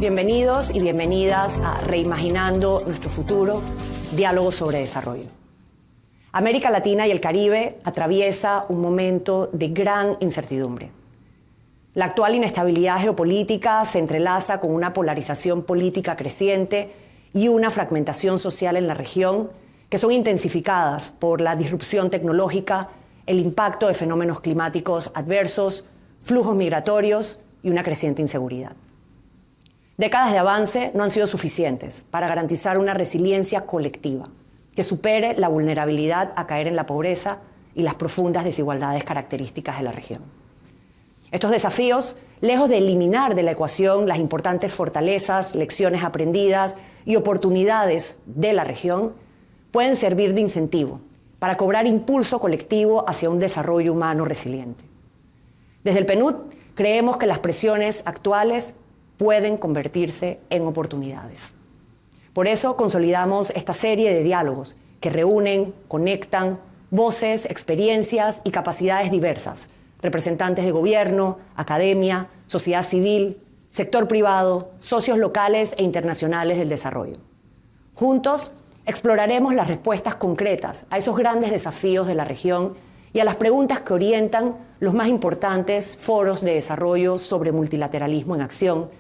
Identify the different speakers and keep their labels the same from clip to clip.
Speaker 1: Bienvenidos y bienvenidas a Reimaginando Nuestro Futuro, Diálogo sobre Desarrollo. América Latina y el Caribe atraviesa un momento de gran incertidumbre. La actual inestabilidad geopolítica se entrelaza con una polarización política creciente y una fragmentación social en la región que son intensificadas por la disrupción tecnológica, el impacto de fenómenos climáticos adversos, flujos migratorios y una creciente inseguridad. Décadas de avance no han sido suficientes para garantizar una resiliencia colectiva que supere la vulnerabilidad a caer en la pobreza y las profundas desigualdades características de la región. Estos desafíos, lejos de eliminar de la ecuación las importantes fortalezas, lecciones aprendidas y oportunidades de la región, pueden servir de incentivo para cobrar impulso colectivo hacia un desarrollo humano resiliente. Desde el PNUD creemos que las presiones actuales pueden convertirse en oportunidades. Por eso consolidamos esta serie de diálogos que reúnen, conectan voces, experiencias y capacidades diversas, representantes de gobierno, academia, sociedad civil, sector privado, socios locales e internacionales del desarrollo. Juntos exploraremos las respuestas concretas a esos grandes desafíos de la región y a las preguntas que orientan los más importantes foros de desarrollo sobre multilateralismo en acción,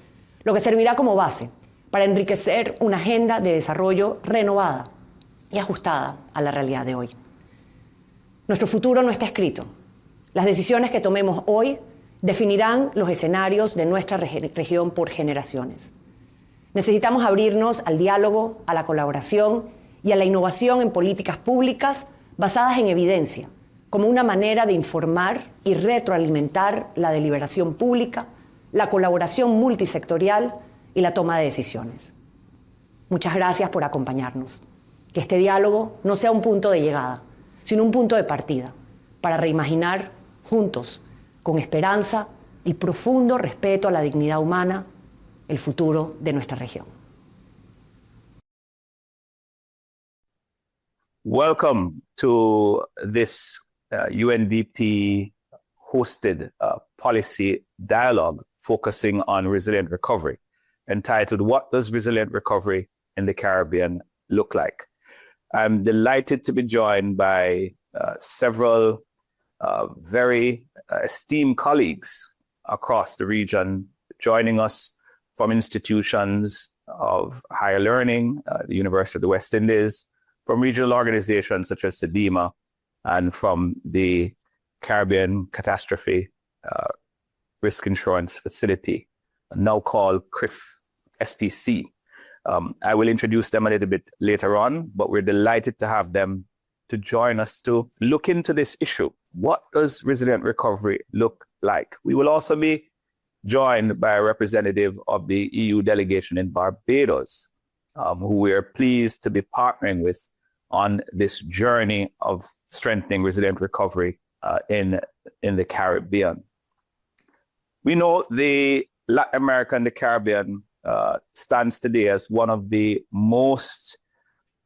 Speaker 1: lo que servirá como base para enriquecer una agenda de desarrollo renovada y ajustada a la realidad de hoy. Nuestro futuro no está escrito. Las decisiones que tomemos hoy definirán los escenarios de nuestra región por generaciones. Necesitamos abrirnos al diálogo, a la colaboración y a la innovación en políticas públicas basadas en evidencia, como una manera de informar y retroalimentar la deliberación pública, la colaboración multisectorial y la toma de decisiones. Muchas gracias por acompañarnos. Que este diálogo no sea un punto de llegada, sino un punto de partida para reimaginar juntos, con esperanza y profundo respeto a la dignidad humana, el futuro de nuestra región.
Speaker 2: Welcome to this UNDP-hosted policy dialogue focusing on resilient recovery, entitled, What Does Resilient Recovery in the Caribbean Look Like? I'm delighted to be joined by several very esteemed colleagues across the region, joining us from institutions of higher learning, the University of the West Indies, from regional organizations such as SEDIMA, and from the Caribbean Catastrophe Risk Insurance Facility, now called CRIF SPC. I will introduce them a little bit later on, but we're delighted to have them to join us to look into this issue. What does resilient recovery look like? We will also be joined by a representative of the EU delegation in Barbados, who we are pleased to be partnering with on this journey of strengthening resilient recovery in the Caribbean. We know the Latin America and the Caribbean stands today as one of the most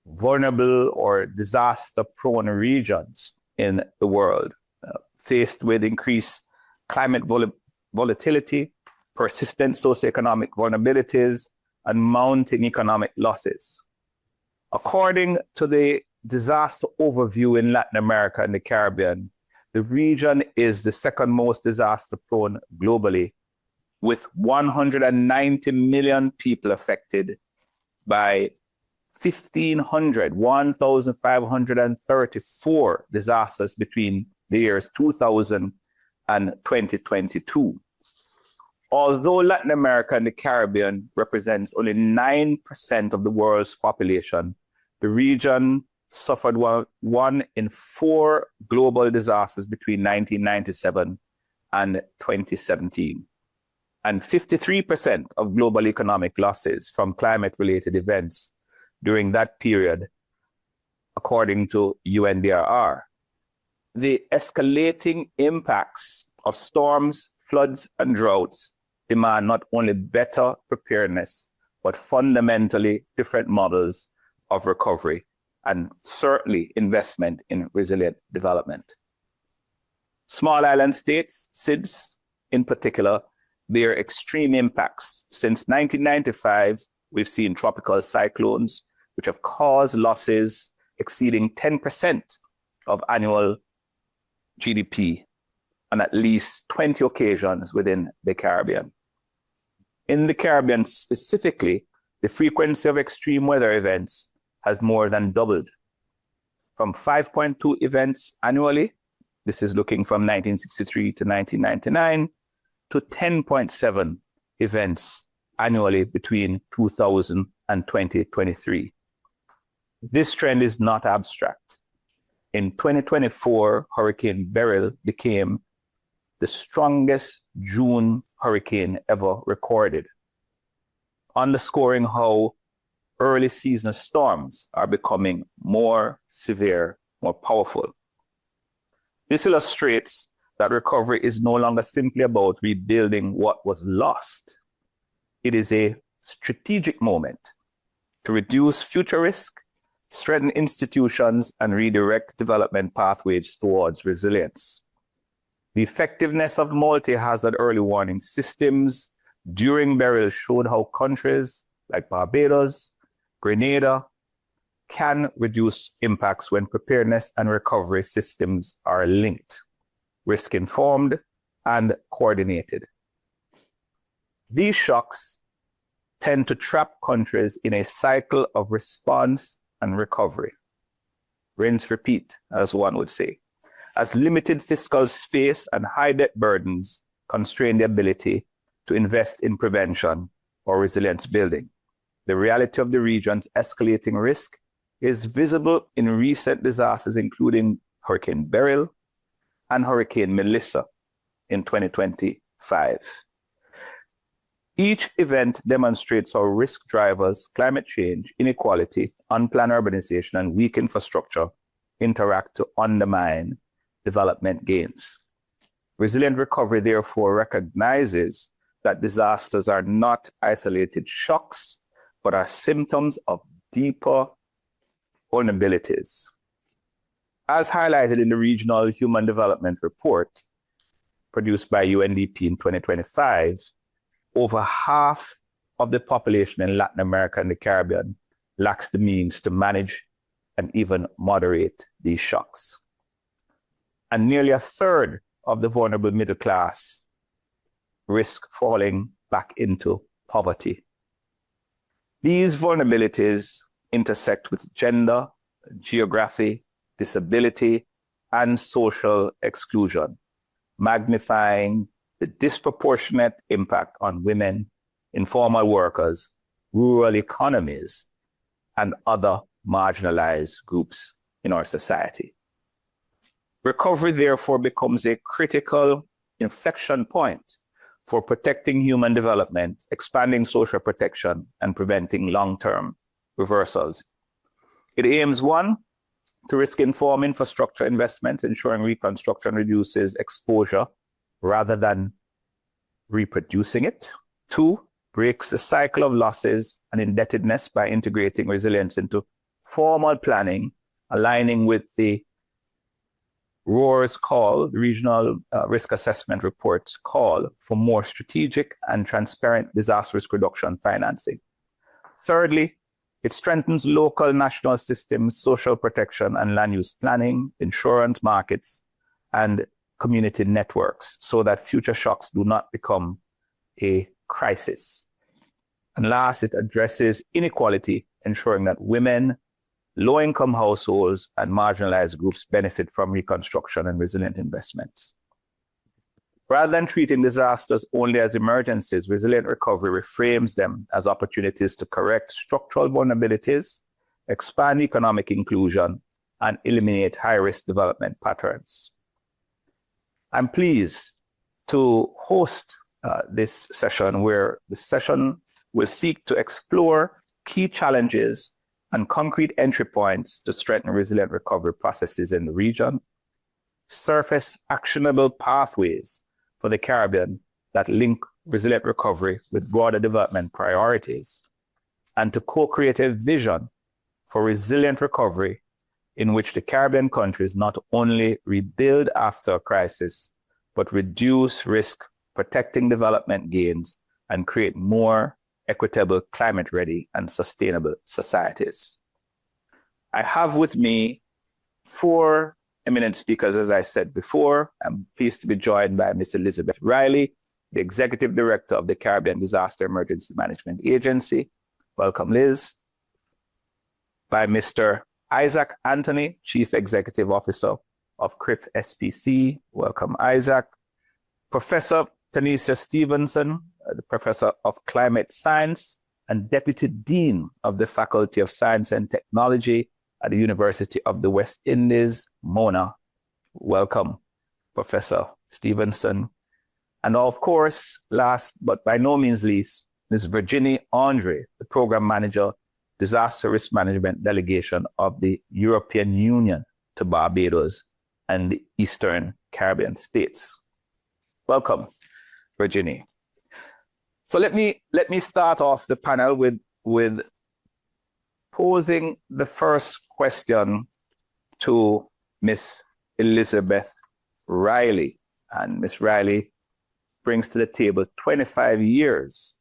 Speaker 2: vulnerable or disaster-prone regions in the world, faced with increased climate volatility, persistent socioeconomic vulnerabilities, and mounting economic losses. According to the disaster overview in Latin America and the Caribbean, the region is the second most disaster-prone globally, with 190 million people affected by 1,534 disasters between the years 2000 and 2022. Although Latin America and the Caribbean represents only 9% of the world's population, the region suffered one in 4 global disasters between 1997 and 2017. And 53% of global economic losses from climate-related events during that period, according to UNDRR. The escalating impacts of storms, floods, and droughts demand not only better preparedness, but fundamentally different models of recovery, and certainly investment in resilient development. Small island states, SIDS in particular, their extreme impacts. Since 1995, we've seen tropical cyclones, which have caused losses exceeding 10% of annual GDP on at least 20 occasions within the Caribbean. In the Caribbean specifically, the frequency of extreme weather events has more than doubled from 5.2 events annually, this is looking from 1963 to 1999, to 10.7 events annually between 2000 and 2023. This trend is not abstract. In 2024, Hurricane Beryl became the strongest June hurricane ever recorded, underscoring how early season storms are becoming more severe, more powerful. This illustrates that recovery is no longer simply about rebuilding what was lost. It is a strategic moment to reduce future risk, strengthen institutions, and redirect development pathways towards resilience. The effectiveness of multi-hazard early warning systems during Beryl showed how countries like Barbados, Grenada can reduce impacts when preparedness and recovery systems are linked, risk-informed, and coordinated. These shocks tend to trap countries in a cycle of response and recovery. Rinse, repeat, as one would say, as limited fiscal space and high debt burdens constrain the ability to invest in prevention or resilience building. The reality of the region's escalating risk is visible in recent disasters, including Hurricane Beryl and Hurricane Melissa in 2025. Each event demonstrates how risk drivers, climate change, inequality, unplanned urbanization, and weak infrastructure interact to undermine development gains. Resilient recovery, therefore, recognizes that disasters are not isolated shocks, but are symptoms of deeper vulnerabilities. As highlighted in the Regional Human Development Report produced by UNDP in 2025, over half of the population in Latin America and the Caribbean lacks the means to manage and even moderate these shocks. And nearly a third of the vulnerable middle class risk falling back into poverty. These vulnerabilities intersect with gender, geography, disability, and social exclusion, magnifying the disproportionate impact on women, informal workers, rural economies, and other marginalized groups in our society. Recovery, therefore, becomes a critical inflection point for protecting human development, expanding social protection, and preventing long-term reversals. It aims, one, to risk-inform infrastructure investments, ensuring reconstruction reduces exposure rather than reproducing it. Two, breaks the cycle of losses and indebtedness by integrating resilience into formal planning, aligning with the ROAR's call, the Regional Risk Assessment Report's call for more strategic and transparent disaster risk reduction financing. Thirdly, it strengthens local national systems, social protection and land use planning, insurance markets, and community networks so that future shocks do not become a crisis. And last, it addresses inequality, ensuring that women, low-income households, and marginalized groups benefit from reconstruction and resilient investments. Rather than treating disasters only as emergencies, resilient recovery reframes them as opportunities to correct structural vulnerabilities, expand economic inclusion, and eliminate high-risk development patterns. I'm pleased to host this session, where the session will seek to explore key challenges and concrete entry points to strengthen resilient recovery processes in the region, surface actionable pathways for the Caribbean that link resilient recovery with broader development priorities, and to co-create a vision for resilient recovery in which the Caribbean countries not only rebuild after a crisis, but reduce risk protecting development gains, and create more equitable, climate-ready, and sustainable societies. I have with me 4 eminent speakers, as I said before. I'm pleased to be joined by Ms. Elizabeth Riley, the Executive Director of the Caribbean Disaster Emergency Management Agency. Welcome, Liz. By Mr. Isaac Anthony, Chief Executive Officer of CRIF SPC. Welcome, Isaac. Professor Tanisha Stevenson, the Professor of Climate Science and Deputy Dean of the Faculty of Science and Technology at the University of the West Indies, Mona. Welcome, Professor Stevenson. And of course, last but by no means least, Ms. Virginie Andre, the Program Manager, Disaster Risk Management Delegation of the European Union to Barbados and the Eastern Caribbean states. Welcome, Virginie. So let me start off the panel with posing the first question to Miss Elizabeth Riley. And Miss Riley brings to the table 25 years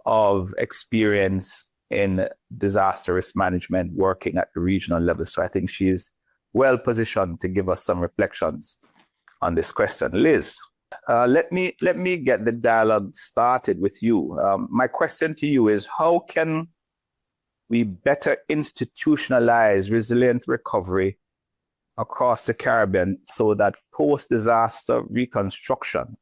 Speaker 2: of experience in disaster risk management, working at the regional level. So I think she is well positioned to give us some reflections on this question. Liz, let me get the dialogue started with you. My question to you is, how can we better institutionalize resilient recovery across the Caribbean so that post-disaster reconstruction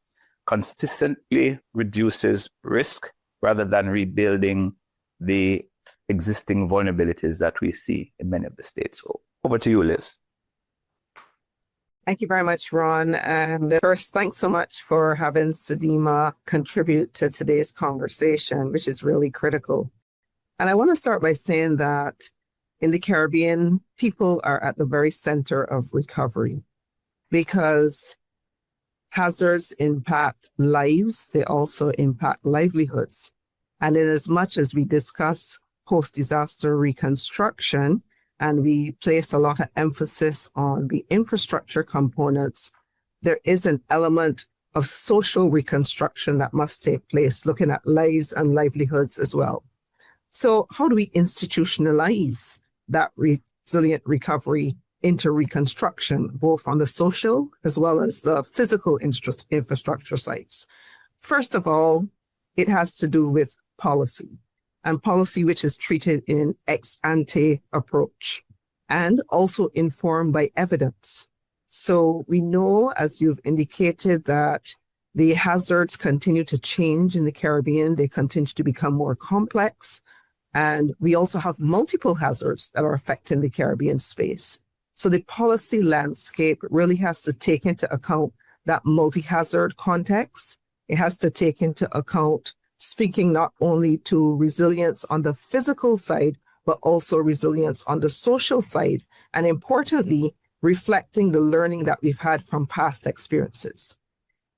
Speaker 2: consistently reduces risk rather than rebuilding the existing vulnerabilities that we see in many of the states? So over to you, Liz.
Speaker 3: Thank you very much, Ron. And first, thanks so much for having Sedima contribute to today's conversation, which is really critical. And I want to start by saying that in the Caribbean, people are at the very center of recovery because hazards impact lives, they also impact livelihoods. And in as much as we discuss post-disaster reconstruction, and we place a lot of emphasis on the infrastructure components, there is an element of social reconstruction that must take place, looking at lives and livelihoods as well. So how do we institutionalize that resilient recovery into reconstruction, both on the social as well as the physical infrastructure sites? First of all, it has to do with policy, and policy which is treated in an ex-ante approach and also informed by evidence. So we know, as you've indicated, that the hazards continue to change in the Caribbean. They continue to become more complex. And we also have multiple hazards that are affecting the Caribbean space. So the policy landscape really has to take into account that multi-hazard context. It has to take into account speaking not only to resilience on the physical side, but also resilience on the social side. And importantly, reflecting the learning that we've had from past experiences.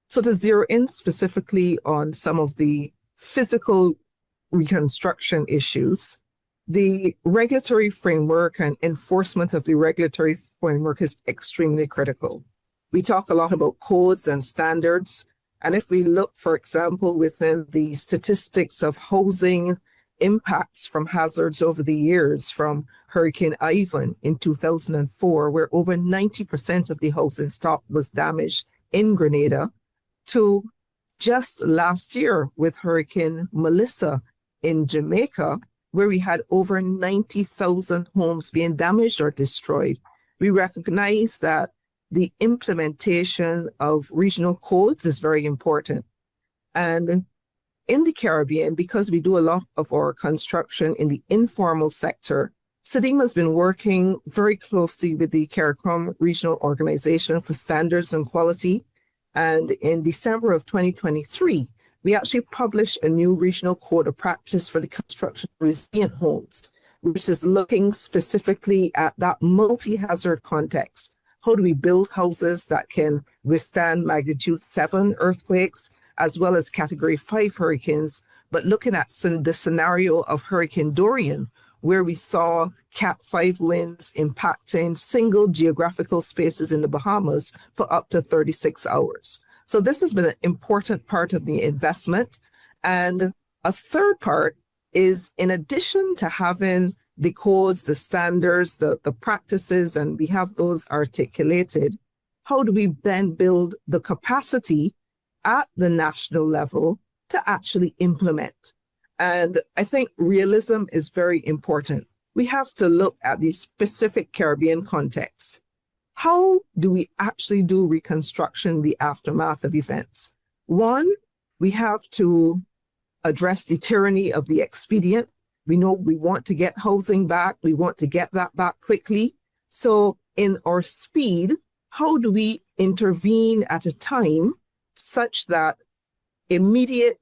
Speaker 3: So to zero in specifically on some of the physical reconstruction issues, the regulatory framework and enforcement of the regulatory framework is extremely critical. We talk a lot about codes and standards. And if we look, for example, within the statistics of housing impacts from hazards over the years, from Hurricane Ivan in 2004, where over 90% of the housing stock was damaged in Grenada, to just last year with Hurricane Melissa in Jamaica, where we had over 90,000 homes being damaged or destroyed. We recognize that the implementation of regional codes is very important. And in the Caribbean, because we do a lot of our construction in the informal sector, Sedima has been working very closely with the CARICOM Regional Organization for Standards and Quality. And in December of 2023, we actually published a new regional code of practice for the construction of resilient homes, which is looking specifically at that multi-hazard context. How do we build houses that can withstand magnitude 7 earthquakes, as well as category 5 hurricanes, but looking at the scenario of Hurricane Dorian, where we saw Cat 5 winds impacting single geographical spaces in the Bahamas for up to 36 hours. So this has been an important part of the investment. And a third part is, in addition to having the codes, the standards, the practices, and we have those articulated, how do we then build the capacity at the national level to actually implement? And I think realism is very important. We have to look at the specific Caribbean context. How do we actually do reconstruction, the aftermath of events? One, we have to address the tyranny of the expedient. We know we want to get housing back. We want to get that back quickly. So in our speed, how do we intervene at a time such that immediate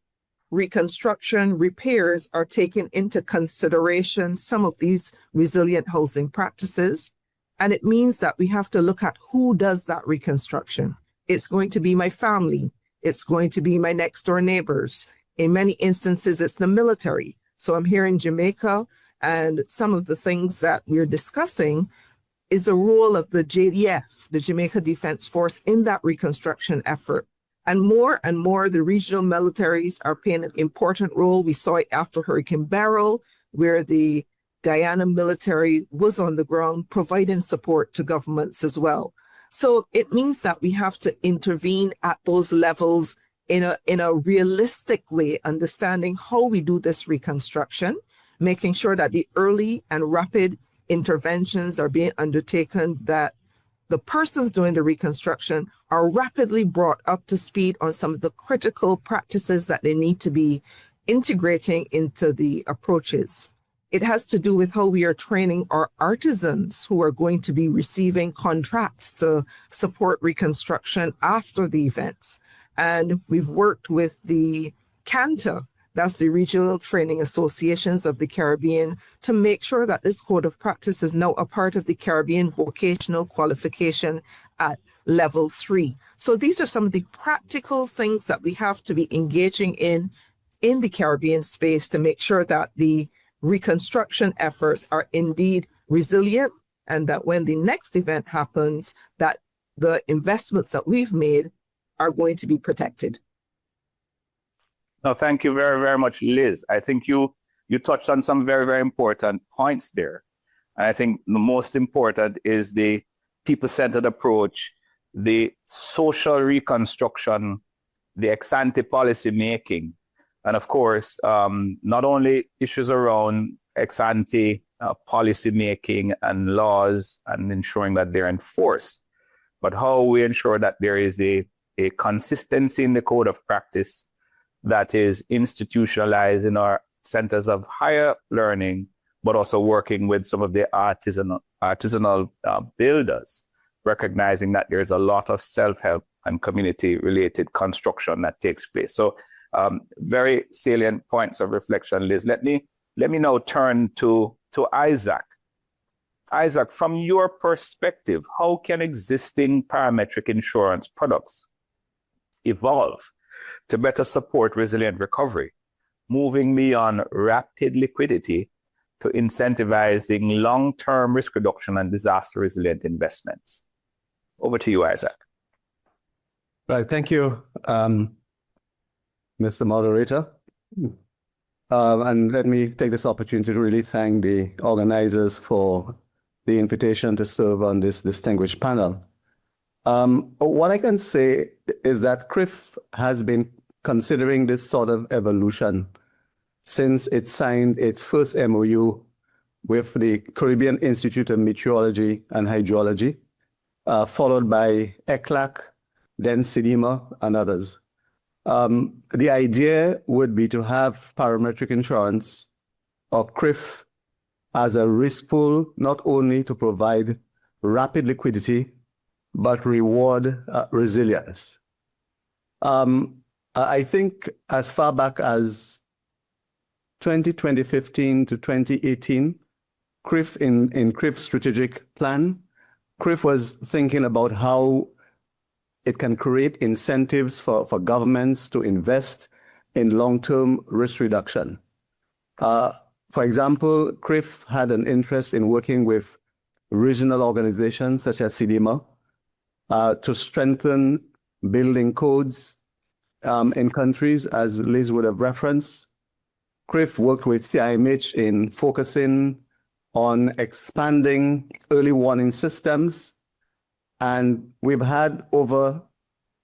Speaker 3: reconstruction, repairs are taken into consideration, some of these resilient housing practices? And it means that we have to look at who does that reconstruction. It's going to be my family. It's going to be my next door neighbors. In many instances, it's the military. So I'm here in Jamaica, and some of the things that we're discussing is the role of the JDF, the Jamaica Defense Force, in that reconstruction effort. And more, the regional militaries are playing an important role. We saw it after Hurricane Beryl, where the Guyana military was on the ground providing support to governments as well. So it means that we have to intervene at those levels in a realistic way, understanding how we do this reconstruction, making sure that the early and rapid interventions are being undertaken, that the persons doing the reconstruction are rapidly brought up to speed on some of the critical practices that they need to be integrating into the approaches. It has to do with how we are training our artisans who are going to be receiving contracts to support reconstruction after the events. And we've worked with the CANTA, that's the Regional Training Associations of the Caribbean, to make sure that this code of practice is now a part of the Caribbean vocational qualification at level 3. So these are some of the practical things that we have to be engaging in the Caribbean space to make sure that the reconstruction efforts are indeed resilient, and that when the next event happens, that the investments that we've made are going to be protected.
Speaker 2: No, thank you very, very much, Liz. I think you touched on some very, very important points there. And I think the most important is the people-centered approach, the social reconstruction, the ex-ante policy making, and of course, not only issues around ex-ante policy making and laws and ensuring that they're enforced, but how we ensure that there is a consistency in the code of practice that is institutionalized in our centers of higher learning, but also working with some of the artisanal builders, recognizing that there's a lot of self-help and community-related construction that takes place. So very salient points of reflection, Liz. Let me now turn to Isaac. Isaac, from your perspective, how can existing parametric insurance products evolve to better support resilient recovery, moving beyond rapid liquidity to incentivizing long-term risk reduction and disaster resilient investments? Over to you, Isaac.
Speaker 4: Right, thank you, Mr. Moderator. And let me take this opportunity to really thank the organizers for the invitation to serve on this distinguished panel. What I can say is that CRIF has been considering this sort of evolution since it signed its first MOU with the Caribbean Institute of Meteorology and Hydrology, followed by ECLAC, then CIDIMA, and others. The idea would be to have parametric insurance or CRIF as a risk pool, not only to provide rapid liquidity, but reward resilience. I think as far back as 2015 to 2018, CRIF in CRIF's strategic plan, CRIF was thinking about how it can create incentives for governments to invest in long-term risk reduction. For example, CRIF had an interest in working with regional organizations such as CIDIMA to strengthen building codes in countries, as Liz would have referenced. CRIF worked with CIMH in focusing on expanding early warning systems. And we've had over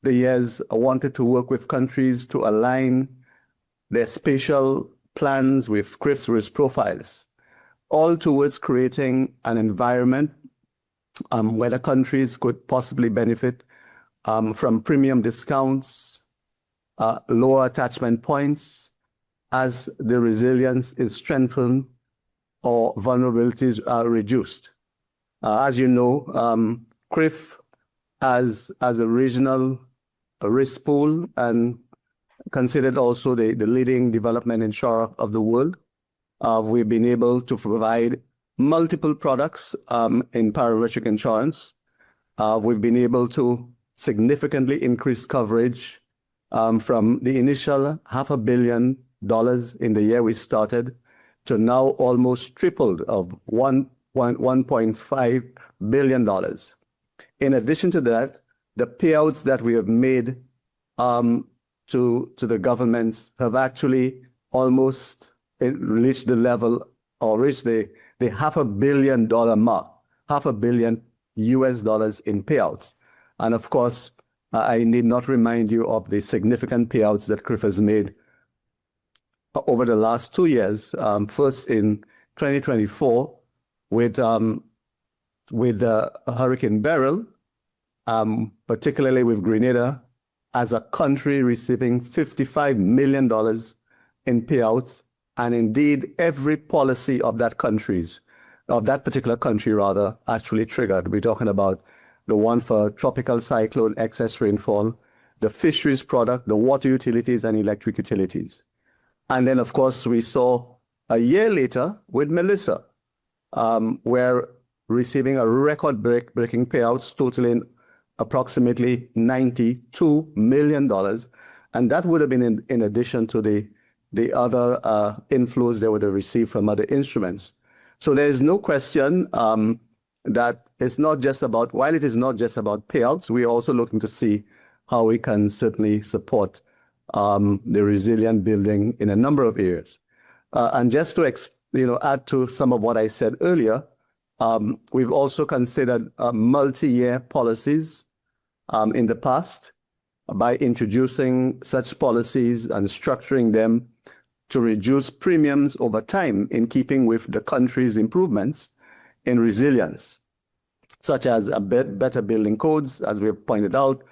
Speaker 4: the years wanted to work with countries to align their spatial plans with CRIF's risk profiles, all towards creating an environment where the countries could possibly benefit from premium discounts, lower attachment points, as the resilience is strengthened or vulnerabilities are reduced. As you know, CRIF as a regional risk pool and considered also the leading development insurer of the world, we've been able to provide multiple products in parametric insurance. We've been able to significantly increase coverage from the initial $500 million in the year we started to now almost tripled of $1.5 billion. In addition to that, the payouts that we have made to the governments have actually almost reached the level or reached the $500 million mark, $500 million US in payouts. And of course, I need not remind you of the significant payouts that CRIF has made over the last 2 years. First in 2024 with Hurricane Beryl, particularly with Grenada, as a country receiving $55 million in payouts, and indeed every policy of that particular country rather, actually triggered. We're talking about the one for tropical cyclone excess rainfall, the fisheries product, the water utilities and electric utilities. And then of course we saw a year later with Melissa, where receiving a record-breaking payouts totaling approximately $92 million. And that would have been in addition to the other inflows they would have received from other instruments. So there is no question that it's not just about, while it is not just about payouts, we're also looking to see how we can certainly support the resilient building in a number of areas. And just to add to some of what I said earlier, we've also considered multi-year policies in the past by introducing such policies and structuring them to reduce premiums over time in keeping with the country's improvements in resilience, such as better building codes, as we have pointed out,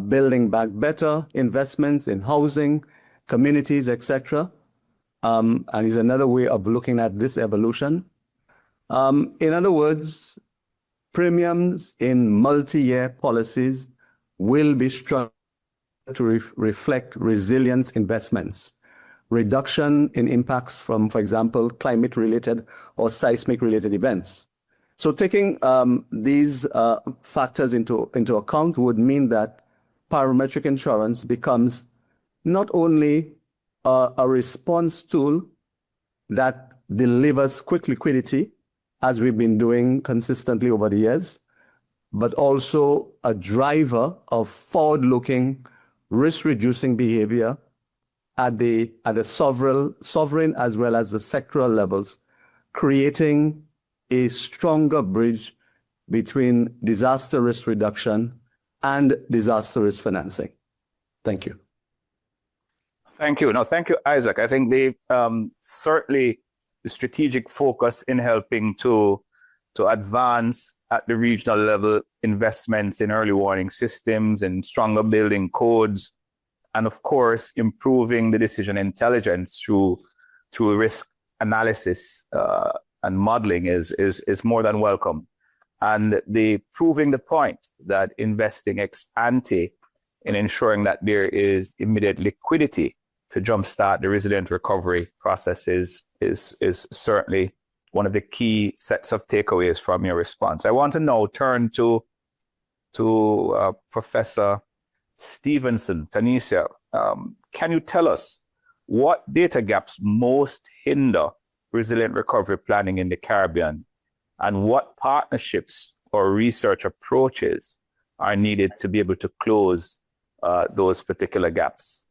Speaker 4: building back better, investments in housing, communities, etc. And is another way of looking at this evolution. In other words, premiums in multi-year policies will be structured to reflect resilience investments, reduction in impacts from, for example, climate-related or seismic-related events. So taking these factors into account would mean that parametric insurance becomes not only a response tool that delivers quick liquidity, as we've been doing consistently over the years, but also a driver of forward-looking, risk-reducing behavior at the sovereign as well as the sectoral levels, creating a stronger bridge between disaster risk reduction and disaster risk financing. Thank you.
Speaker 2: Thank you. No, thank you, Isaac. I think they certainly the strategic focus in helping to advance at the regional level investments in early warning systems and stronger building codes, and of course improving the decision intelligence through risk analysis and modeling is more than welcome. And proving the point that investing ex ante in ensuring that there is immediate liquidity to jumpstart the resilient recovery process is certainly one of the key sets of takeaways from your response. I want to now turn to Professor Stevenson. Tanisha, can you tell us what data gaps most hinder resilient recovery planning in the Caribbean, and what partnerships or research approaches are needed to be able to close those particular gaps.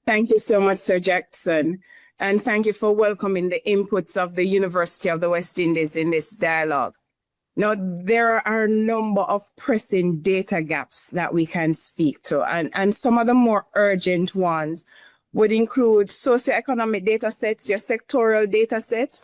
Speaker 3: Thank you so much, Sir Jackson. And thank you for welcoming the inputs of the University of the West Indies in this dialogue. Now, there are a number of pressing data gaps that we can speak to, and some of the more urgent ones would include socioeconomic data sets, your sectoral data sets.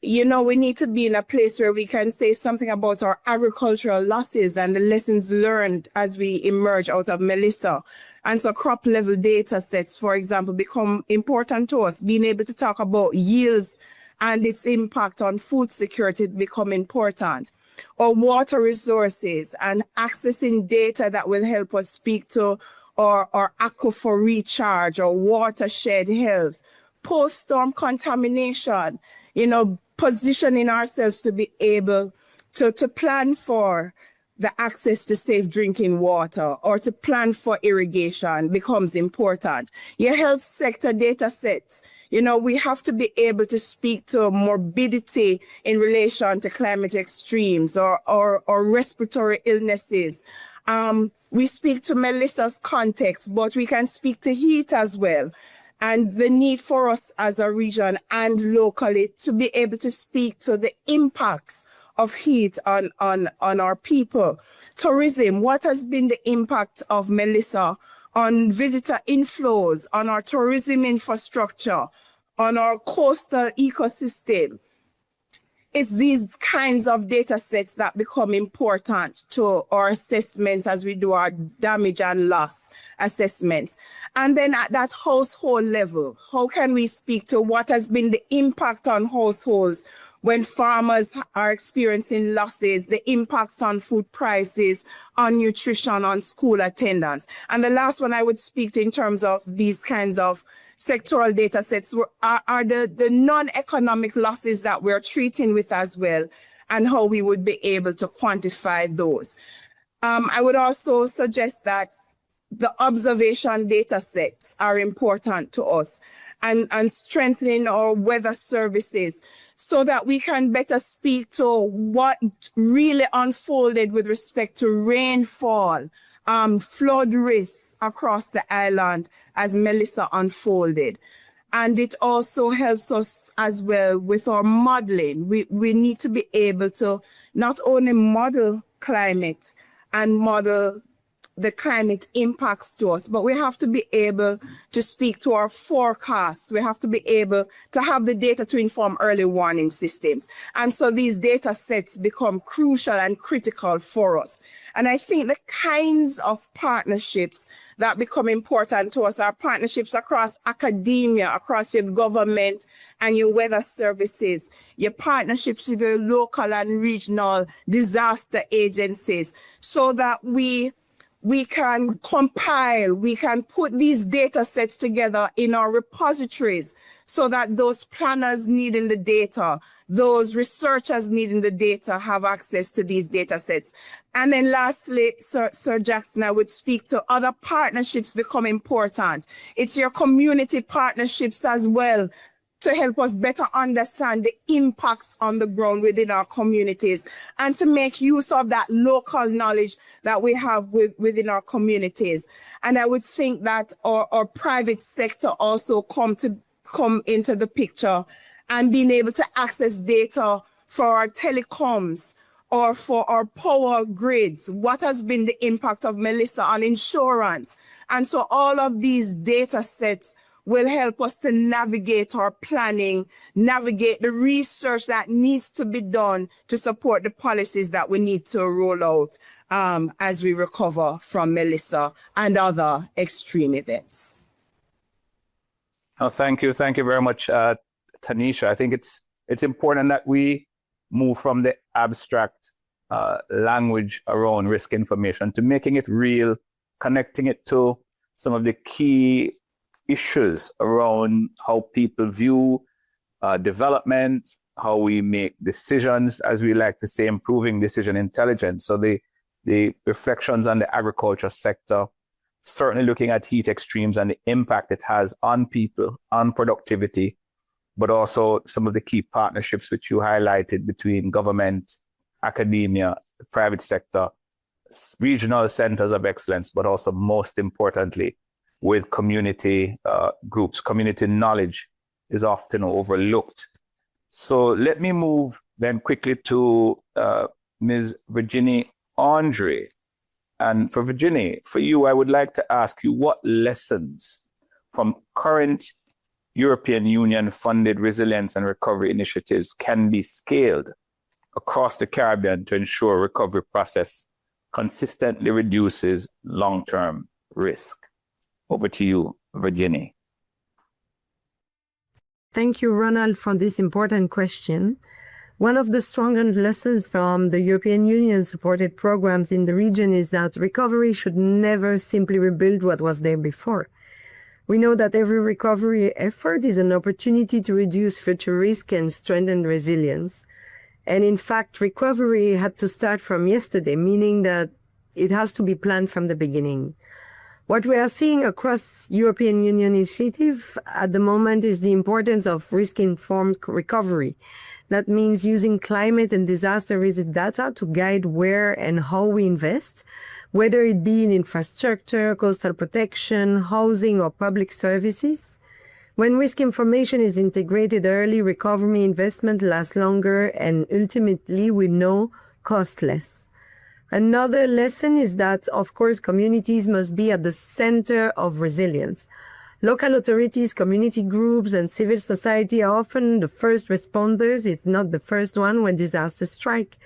Speaker 3: You know, we need to be in a place where we can say something about our agricultural losses and the lessons learned as we emerge out of Melissa. And so crop level data sets, for example, become important to us. Being able to talk about yields and its impact on food security become important. Or water resources and accessing data that will help us speak to our aquifer recharge or watershed health, post-storm contamination, you know, positioning ourselves to be able to plan for the access to safe drinking water or to plan for irrigation becomes important. Your health sector data sets, you know, we have to be able to speak to morbidity in relation to climate extremes or respiratory illnesses. We speak to Melissa's context, but we can speak to heat as well. And the need for us as a region and locally to be able to speak to the impacts of heat on our people. Tourism, what has been the impact of Melissa on visitor inflows, on our tourism infrastructure, on our coastal ecosystem? It's these kinds of data sets that become important to our assessments as we do our damage and loss assessments. And then at that household level, how can we speak to what has been the impact on households when farmers are experiencing losses, the impacts on food prices, on nutrition, on school attendance? And the last one I would speak to in terms of these kinds of sectoral data sets are the non-economic losses that we're treating with as well, and how we would be able to quantify those. I would also suggest that the observation data sets are important to us, and strengthening our weather services so that we can better speak to what really unfolded with respect to rainfall, flood risks across the island as Melissa unfolded. And it also helps us as well with our modeling. We need to be able to not only model climate and model the climate impacts to us, but we have to be able to speak to our forecasts. We have to be able to have the data to inform early warning systems. And so these data sets become crucial and critical for us. And I think the kinds of partnerships that become important to us are partnerships across academia, across your government and your weather services, your partnerships with your local and regional disaster agencies, so that we can compile, we can put these data sets together in our repositories so that those planners needing the data, those researchers needing the data have access to these data sets. And then lastly, Sir Jackson, I would speak to other partnerships become important. It's your community partnerships as well to help us better understand the impacts on the ground within our communities and to make use of that local knowledge that we have within our communities. And I would think that our private sector also come into the picture, and being able to access data for our telecoms or for our power grids. What has been the impact of Melissa on insurance? And so all of these data sets will help us to navigate our planning, navigate the research that needs to be done to support the policies that we need to roll out as we recover from Melissa and other extreme events.
Speaker 2: Oh, thank you. Thank you very much, Tanisha. I think it's important that we move from the abstract language around risk information to making it real, connecting it to some of the key issues around how people view development, how we make decisions, as we like to say, improving decision intelligence. So the reflections on the agriculture sector, certainly looking at heat extremes and the impact it has on people, on productivity, but also some of the key partnerships which you highlighted between government, academia, the private sector, regional centers of excellence, but also most importantly, with community groups. Community knowledge is often overlooked. So let me move then quickly to Ms. Virginie Andre. And for Virginie, for you, I would like to ask you what lessons from current European Union funded resilience and recovery initiatives can be scaled across the Caribbean to ensure recovery process consistently reduces long-term risk. Over to you, Virginie.
Speaker 5: Thank you, Ronald, for this important question. One of the strongest lessons from the European Union supported programs in the region is that recovery should never simply rebuild what was there before. We know that every recovery effort is an opportunity to reduce future risk and strengthen resilience. And in fact, recovery had to start from yesterday, meaning that it has to be planned from the beginning. What we are seeing across European Union initiative at the moment is the importance of risk-informed recovery. That means using climate and disaster risk data to guide where and how we invest, whether it be in infrastructure, coastal protection, housing, or public services. When risk information is integrated early, recovery investment lasts longer and ultimately, we know, cost less. Another lesson is that, of course, communities must be at the center of resilience. Local authorities, community groups, and civil society are often the first responders, if not the first one, when disasters strike.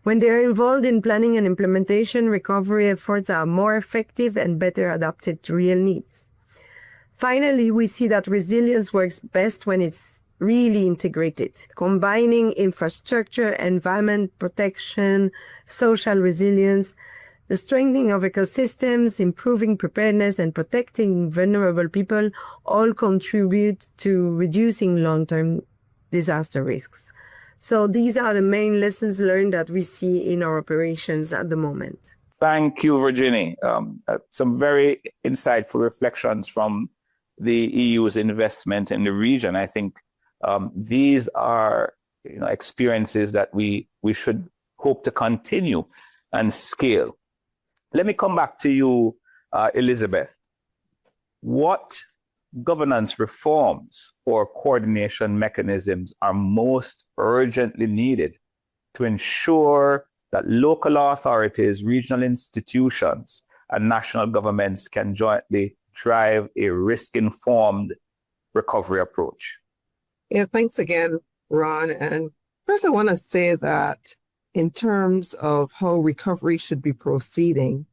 Speaker 5: When they are involved in planning and implementation, recovery efforts are more effective and better adapted to real needs. Finally, we see that resilience works best when it's really integrated, combining infrastructure, environment protection, social resilience, the strengthening of ecosystems, improving preparedness, and protecting vulnerable people all contribute to reducing long-term disaster risks. So these are the main lessons learned that we see in our operations at the moment.
Speaker 2: Thank you, Virginie. Some very insightful reflections from the EU's investment in the region. I think these are experiences that we should hope to continue and scale. Let me come back to you, Elizabeth. What governance reforms or coordination mechanisms are most urgently needed to ensure that local authorities, regional institutions, and national governments can jointly drive a risk-informed recovery approach?
Speaker 3: Yeah, thanks again, Ron. And first, I want to say that in terms of how recovery should be proceeding,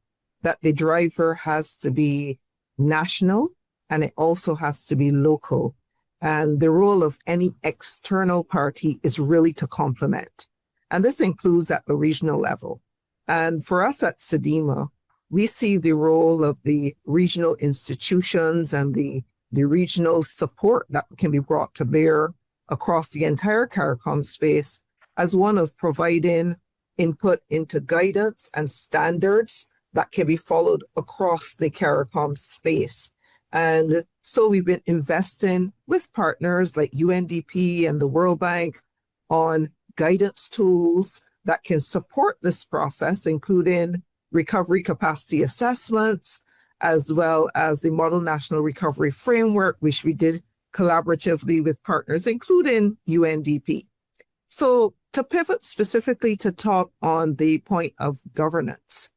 Speaker 3: that the driver has to be national and it also has to be local. And the role of any external party is really to complement. And this includes at the regional level. And for us at SEDIMA, we see the role of the regional institutions and the regional support that can be brought to bear across the entire CARICOM space as one of providing input into guidance and standards that can be followed across the CARICOM space. And so we've been investing with partners like UNDP and the World Bank on guidance tools that can support this process, including recovery capacity assessments, as well as the Model National Recovery Framework, which we did collaboratively with partners, including UNDP. So to pivot specifically to talk on the point of governance,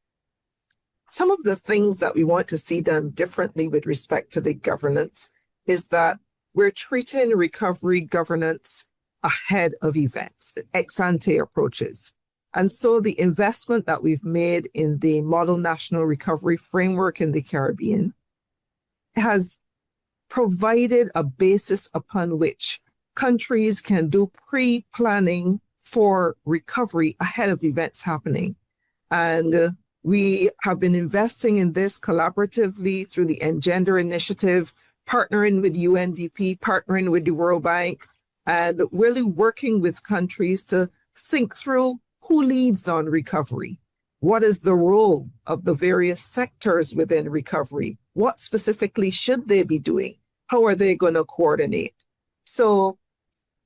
Speaker 3: some of the things that we want to see done differently with respect to the governance is that we're treating recovery governance ahead of events, ex-ante approaches. And so the investment that we've made in the Model National Recovery Framework in the Caribbean has provided a basis upon which countries can do pre-planning for recovery ahead of events happening. And we have been investing in this collaboratively through the Engender Initiative, partnering with UNDP, partnering with the World Bank, and really working with countries to think through who leads on recovery. What is the role of the various sectors within recovery? What specifically should they be doing? How are they going to coordinate? So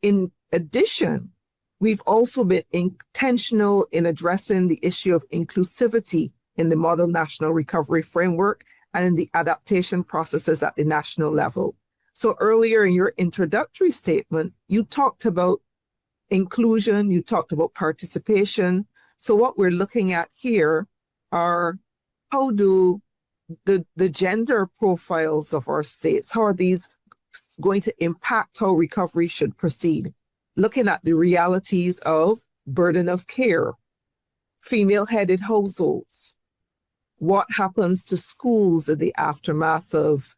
Speaker 3: in addition, we've also been intentional in addressing the issue of inclusivity in the Model National Recovery Framework and in the adaptation processes at the national level. So earlier in your introductory statement, you talked about inclusion, you talked about participation. So what we're looking at here are how do the gender profiles of our states, how are these going to impact how recovery should proceed? Looking at the realities of burden of care, female-headed households, what happens to schools in the aftermath of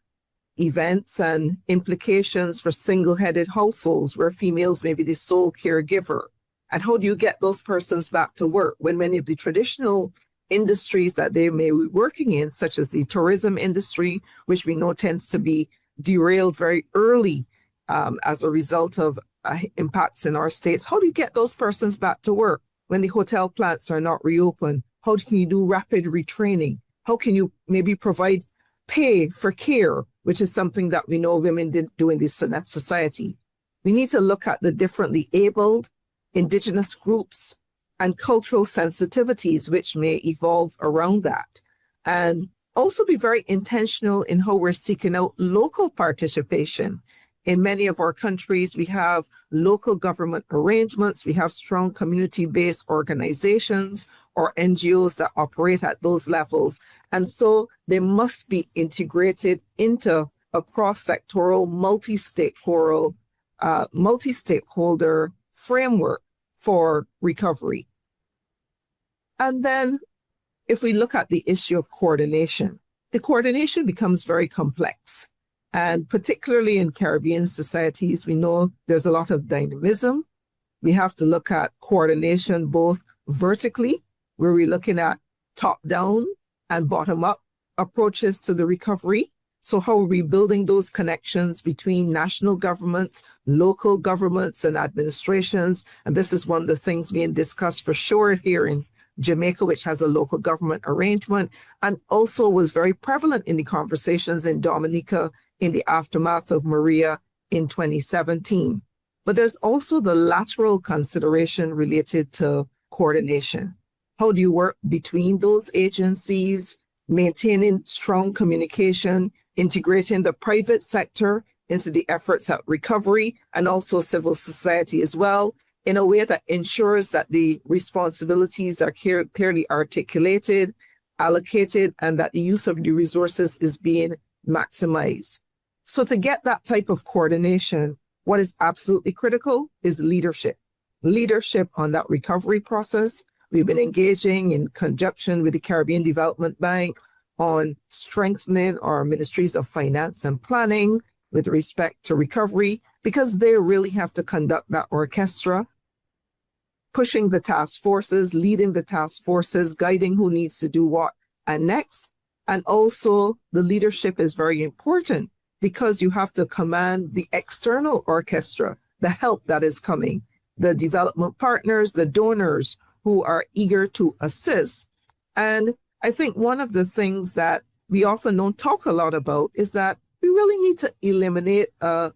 Speaker 3: events and implications for single-headed households where females may be the sole caregiver. And how do you get those persons back to work when many of the traditional industries that they may be working in, such as the tourism industry, which we know tends to be derailed very early as a result of impacts in our states. How do you get those persons back to work when the hotel plants are not reopened? How can you do rapid retraining? How can you maybe provide pay for care, which is something that we know women did do in this society? We need to look at the differently abled, indigenous groups, and cultural sensitivities which may evolve around that. And also be very intentional in how we're seeking out local participation. In many of our countries, we have local government arrangements, we have strong community-based organizations or NGOs that operate at those levels. And so they must be integrated into a cross-sectoral, multi-stakeholder framework for recovery. And then if we look at the issue of coordination, the coordination becomes very complex. And particularly in Caribbean societies, we know there's a lot of dynamism. We have to look at coordination both vertically, where we're looking at top-down and bottom-up approaches to the recovery. So how are we building those connections between national governments, local governments, and administrations? And this is one of the things being discussed for sure here in Jamaica, which has a local government arrangement, and also was very prevalent in the conversations in Dominica in the aftermath of Maria in 2017. But there's also the lateral consideration related to coordination. How do you work between those agencies, maintaining strong communication, integrating the private sector into the efforts at recovery, and also civil society as well, in a way that ensures that the responsibilities are clearly articulated, allocated, and that the use of the resources is being maximized. So to get that type of coordination, what is absolutely critical is leadership. Leadership on that recovery process. We've been engaging in conjunction with the Caribbean Development Bank on strengthening our ministries of finance and planning with respect to recovery, because they really have to conduct that orchestra, pushing the task forces, leading the task forces, guiding who needs to do what and next. And also the leadership is very important because you have to command the external orchestra, the help that is coming, the development partners, the donors who are eager to assist. And I think one of the things that we often don't talk a lot about is that we really need to eliminate an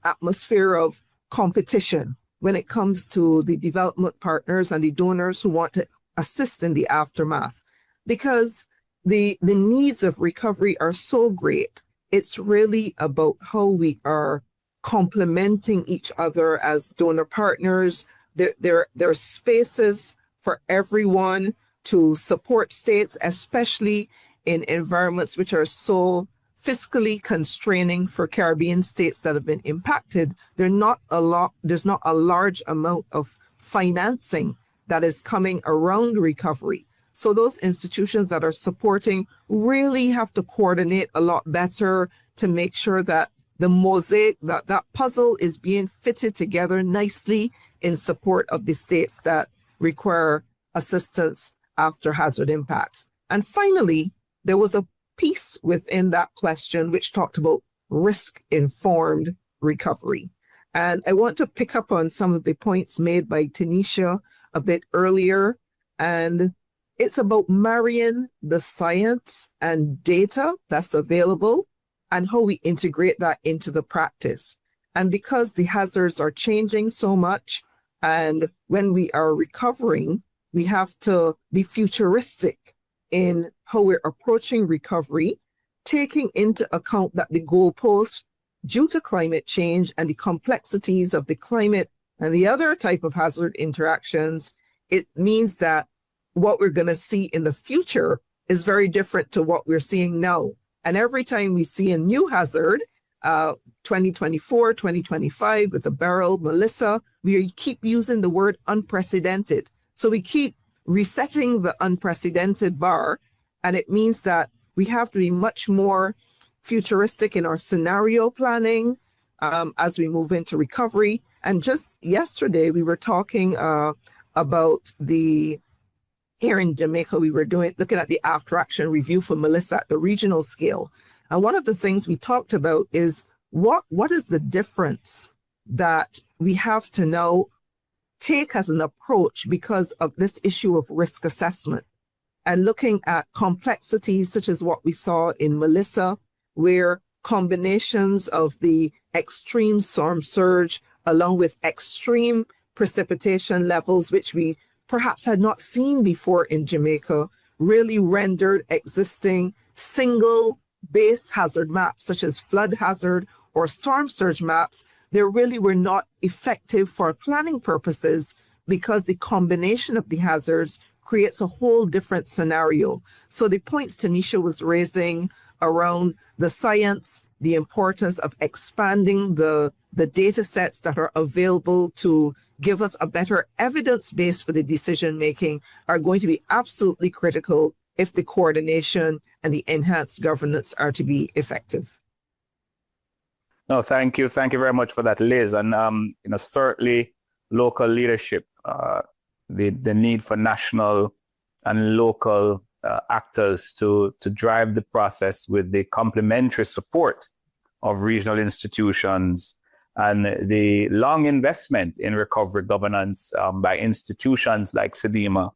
Speaker 3: atmosphere of competition when it comes to the development partners and the donors who want to assist in the aftermath, because the needs of recovery are so great. It's really about how we are complementing each other as donor partners. There are spaces for everyone to support states, especially in environments which are so fiscally constraining for Caribbean states that have been impacted. There's not a large amount of financing that is coming around recovery. So those institutions that are supporting really have to coordinate a lot better to make sure that the mosaic, that puzzle is being fitted together nicely in support of the states that require assistance after hazard impacts. And finally, there was a piece within that question which talked about risk-informed recovery. And I want to pick up on some of the points made by Tanisha a bit earlier. And it's about marrying the science and data that's available and how we integrate that into the practice. And because the hazards are changing so much, and when we are recovering, we have to be futuristic in how we're approaching recovery, taking into account that the goalposts due to climate change and the complexities of the climate and the other type of hazard interactions, it means that what we're going to see in the future is very different to what we're seeing now. And every time we see a new hazard, 2024, 2025 with the Beryl, Melissa, we keep using the word unprecedented. So we keep resetting the unprecedented bar. And it means that we have to be much more futuristic in our scenario planning as we move into recovery. And just yesterday, we were talking about here in Jamaica, we were looking at the after action review for Melissa at the regional scale. And one of the things we talked about is what is the difference that we have to now take as an approach because of this issue of risk assessment and looking at complexities such as what we saw in Melissa, where combinations of the extreme storm surge along with extreme precipitation levels, which we perhaps had not seen before in Jamaica, really rendered existing single base hazard maps, such as flood hazard or storm surge maps, they really were not effective for planning purposes because the combination of the hazards creates a whole different scenario. So the points Tanisha was raising around the science, the importance of expanding the data sets that are available to give us a better evidence base for the decision making are going to be absolutely critical if the coordination and the enhanced governance are to be effective.
Speaker 2: No, thank you. Thank you very much for that, Liz. And certainly local leadership, the need for national and local actors to drive the process with the complementary support of regional institutions and the long investment in recovery governance by institutions like SEDIMA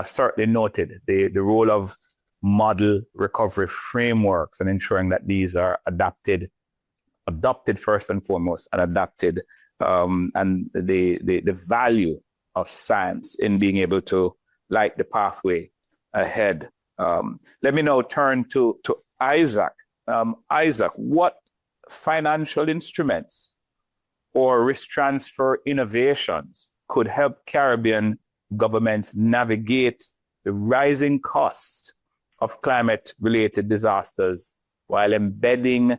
Speaker 2: certainly noted the role of model recovery frameworks and ensuring that these are adopted first and foremost, and adapted, and the value of science in being able to light the pathway ahead. Let me now turn to Isaac. Isaac, what financial instruments or risk transfer innovations could help Caribbean governments navigate the rising cost of climate-related disasters while embedding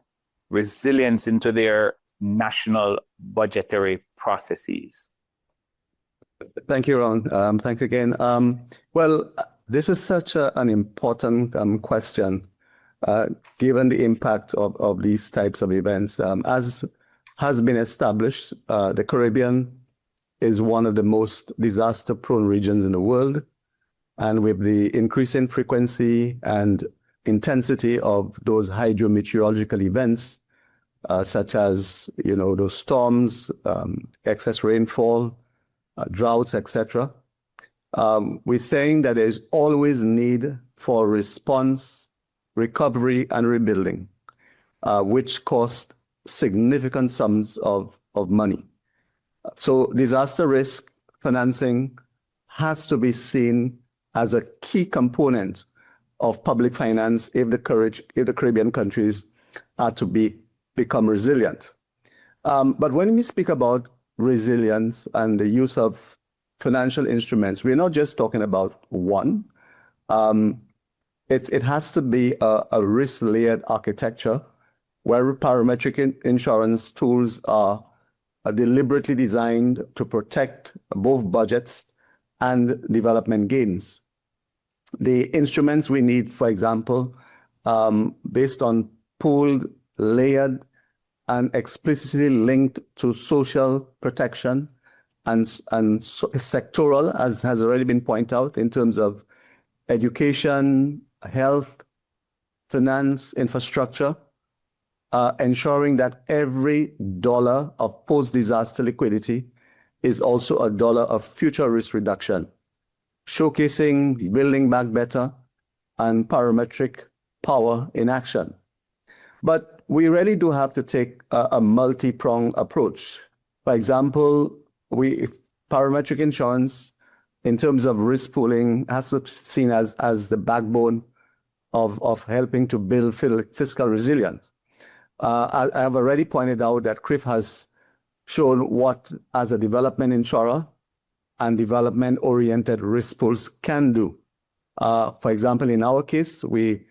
Speaker 2: resilience into their national budgetary processes?
Speaker 4: Thank you, Ron. Thanks again. Well, this is such an important question, given the impact of these types of events. As has been established, the Caribbean is one of the most disaster-prone regions in the world. And with the increasing frequency and intensity of those hydrometeorological events, such as, those storms, excess rainfall, droughts, etc., we're saying that there's always need for response, recovery, and rebuilding, which cost significant sums of money. So disaster risk financing has to be seen as a key component of public finance if the Caribbean countries are to become resilient. But when we speak about resilience and the use of financial instruments, we're not just talking about one. It has to be a risk-layered architecture where parametric insurance tools are deliberately designed to protect both budgets and development gains. The instruments we need, for example, based on pooled, layered, and explicitly linked to social protection and sectoral, as has already been pointed out, in terms of education, health, finance, infrastructure, ensuring that every dollar of post-disaster liquidity is also a dollar of future risk reduction, showcasing Building Back Better and parametric power in action. But we really do have to take a multi-pronged approach. For example, parametric insurance in terms of risk pooling, has to be seen as the backbone of helping to build fiscal resilience. I have already pointed out that CRIF has shown what, as a development insurer and development-oriented risk pools can do. For example, in our case, we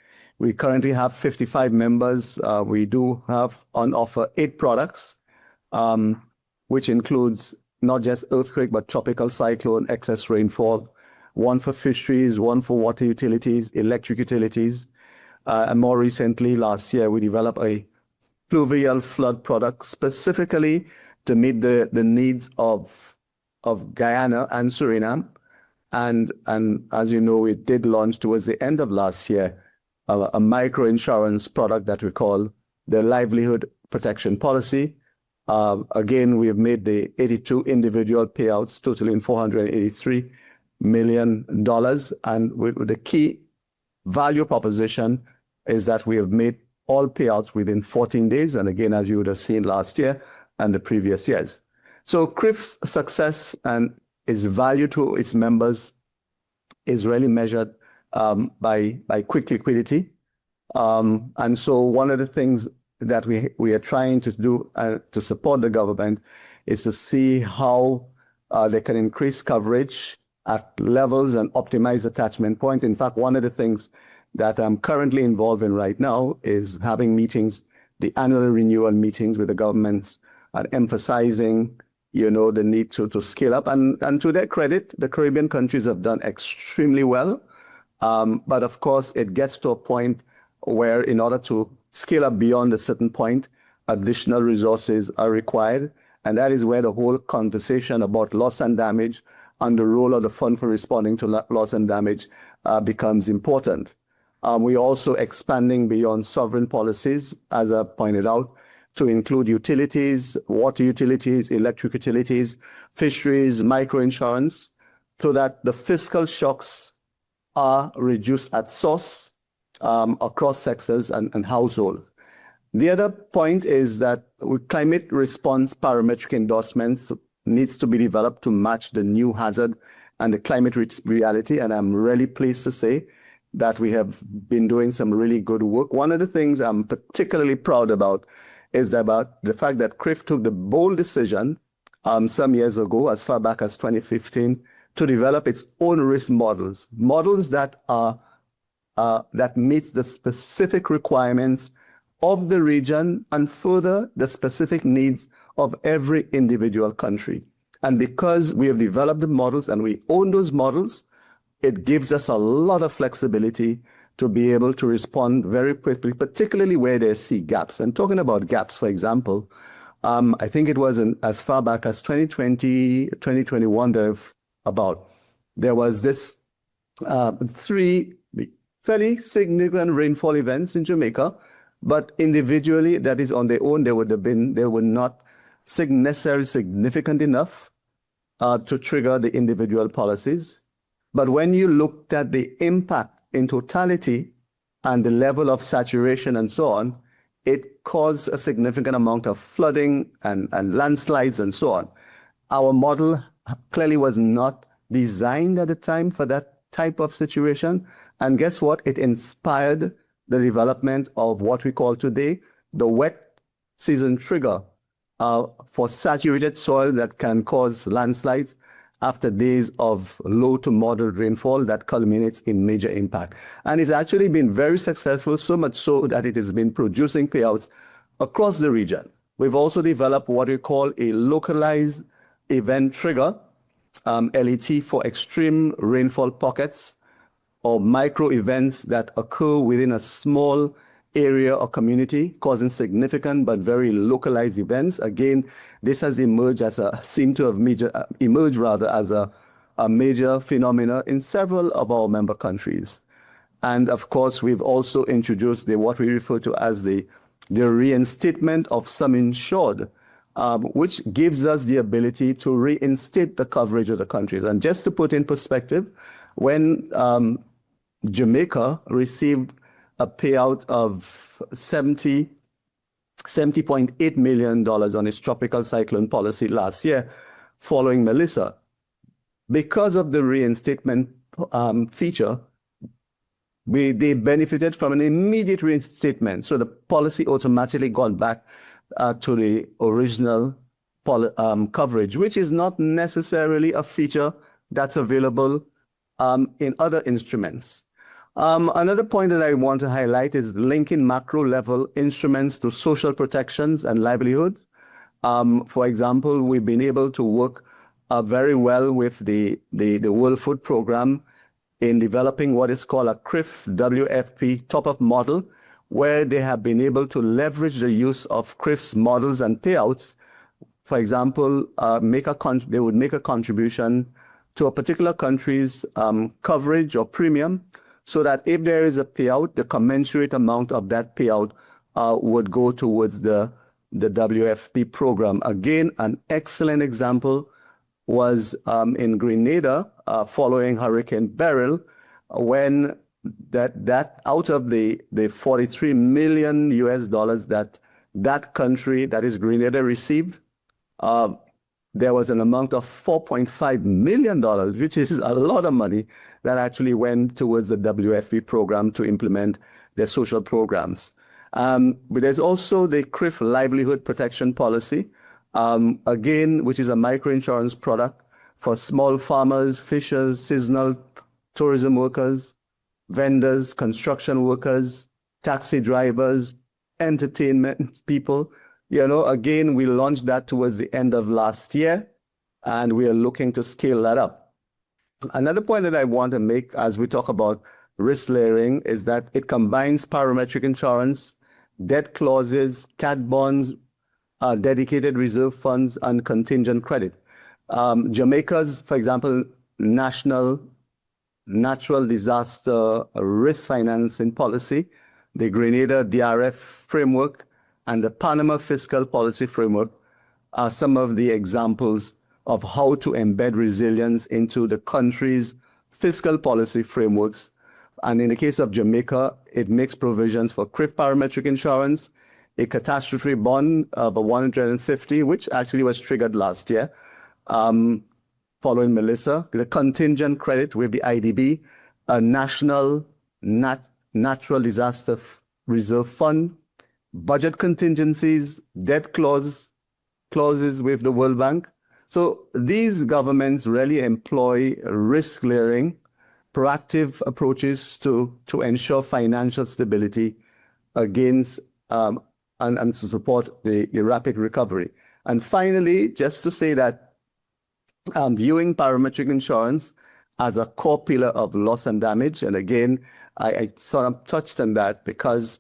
Speaker 4: currently have 55 members. We do have on offer 8 products, which includes not just earthquake, but tropical cyclone, excess rainfall, one for fisheries, one for water utilities, electric utilities. And more recently, last year, we developed a pluvial flood product specifically to meet the needs of Guyana and Suriname. And as you know, we did launch towards the end of last year a micro insurance product that we call the Livelihood Protection Policy. Again, we have made the 82 individual payouts totaling $483 million. And with the key value proposition is that we have made all payouts within 14 days. And again, as you would have seen last year and the previous years. So CRIF's success and its value to its members is really measured by quick liquidity. And so one of the things that we are trying to do to support the government is to see how they can increase coverage at levels and optimize attachment point. In fact, one of the things that I'm currently involved in right now is having meetings, the annual renewal meetings with the governments, and emphasizing, the need to scale up. And to their credit, the Caribbean countries have done extremely well. But of course, it gets to a point where in order to scale up beyond a certain point, additional resources are required. And that is where the whole conversation about loss and damage and the role of the Fund for Responding to Loss and Damage becomes important. We're also expanding beyond sovereign policies, as I pointed out, to include utilities, water utilities, electric utilities, fisheries, microinsurance, so that the fiscal shocks are reduced at source across sectors and households. The other point is that climate response parametric endorsements needs to be developed to match the new hazard and the climate reality. And I'm really pleased to say that we have been doing some really good work. One of the things I'm particularly proud about is about the fact that CRIF took the bold decision some years ago, as far back as 2015, to develop its own risk models that are that meets the specific requirements of the region and further the specific needs of every individual country. And because we have developed the models and we own those models, it gives us a lot of flexibility to be able to respond very quickly, particularly where they see gaps. And talking about gaps, for example, I think it was as far back as 2020, 2021, there was this 3 fairly significant rainfall events in Jamaica, but individually, that is on their own, they were not necessarily significant enough to trigger the individual policies. But when you looked at the impact in totality and the level of saturation and so on, it caused a significant amount of flooding and landslides and so on. Our model clearly was not designed at the time for that type of situation. And guess what? It inspired the development of what we call today the wet season trigger for saturated soil that can cause landslides after days of low to moderate rainfall that culminates in major impact. And it's actually been very successful, so much so that it has been producing payouts across the region. We've also developed what we call a localized event trigger, LET, for extreme rainfall pockets or micro events that occur within a small area or community, causing significant but very localized events. Again, this has emerged as a major phenomena in several of our member countries. And of course, we've also introduced what we refer to as the reinstatement of sum insured, which gives us the ability to reinstate the coverage of the countries. And just to put in perspective, when Jamaica received a payout of $70.8 million on its tropical cyclone policy last year following Melissa, because of the reinstatement feature, they benefited from an immediate reinstatement. So the policy automatically got back to the original coverage, which is not necessarily a feature that's available in other instruments. Another point that I want to highlight is linking macro level instruments to social protections and livelihood. For example, we've been able to work very well with the World Food Program in developing what is called a CRIF WFP top-up model, where they have been able to leverage the use of CRIF's models and payouts. For example, they would make a contribution to a particular country's coverage or premium, so that if there is a payout, the commensurate amount of that payout would go towards the WFP program. Again, an excellent example was in Grenada following Hurricane Beryl, when that out of the $43 million that country, that is Grenada, received, there was an amount of $4.5 million, which is a lot of money, that actually went towards the WFP program to implement their social programs. But there's also the CRIF Livelihood Protection Policy, again, which is a microinsurance product for small farmers, fishers, seasonal tourism workers, vendors, construction workers, taxi drivers, entertainment people. Again, we launched that towards the end of last year, and we are looking to scale that up. Another point that I want to make as we talk about risk layering is that it combines parametric insurance, debt clauses, cat bonds, dedicated reserve funds, and contingent credit. Jamaica's, for example, national natural disaster risk financing policy, the Grenada DRF framework, and the Panama Fiscal Policy Framework are some of the examples of how to embed resilience into the country's fiscal policy frameworks. And in the case of Jamaica, it makes provisions for CRIF parametric insurance, a catastrophe bond of $150, which actually was triggered last year, following Melissa, the contingent credit with the IDB, a national natural disaster reserve fund, budget contingencies, debt clauses with the World Bank. So these governments really employ risk layering, proactive approaches to ensure financial stability against and to support the rapid recovery. And finally, just to say that viewing parametric insurance as a core pillar of loss and damage, and again, I sort of touched on that because,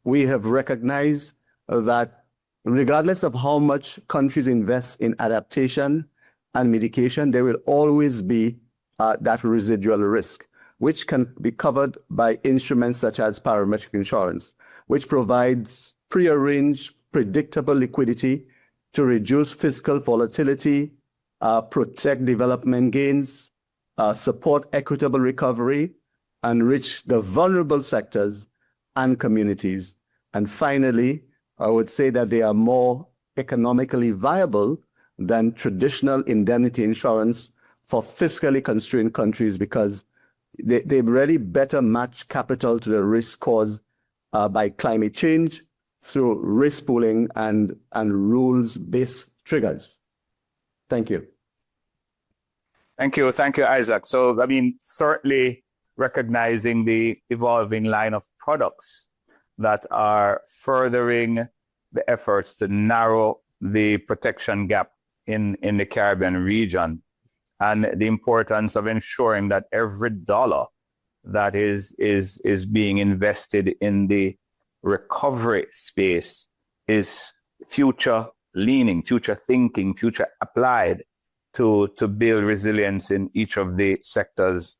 Speaker 4: we have recognized that regardless of how much countries invest in adaptation and mitigation, there will always be that residual risk, which can be covered by instruments such as parametric insurance, which provides prearranged, predictable liquidity to reduce fiscal volatility, protect development gains, support equitable recovery, enrich the vulnerable sectors and communities. And finally, I would say that they are more economically viable than traditional indemnity insurance for fiscally constrained countries, because they really better match capital to the risk caused by climate change through risk pooling and rules-based triggers. Thank you.
Speaker 2: Thank you, Isaac. So, certainly recognizing the evolving line of products that are furthering the efforts to narrow the protection gap in the Caribbean region, and the importance of ensuring that every dollar that is being invested in the recovery space is future leaning, future thinking, future applied to build resilience in each of the sectors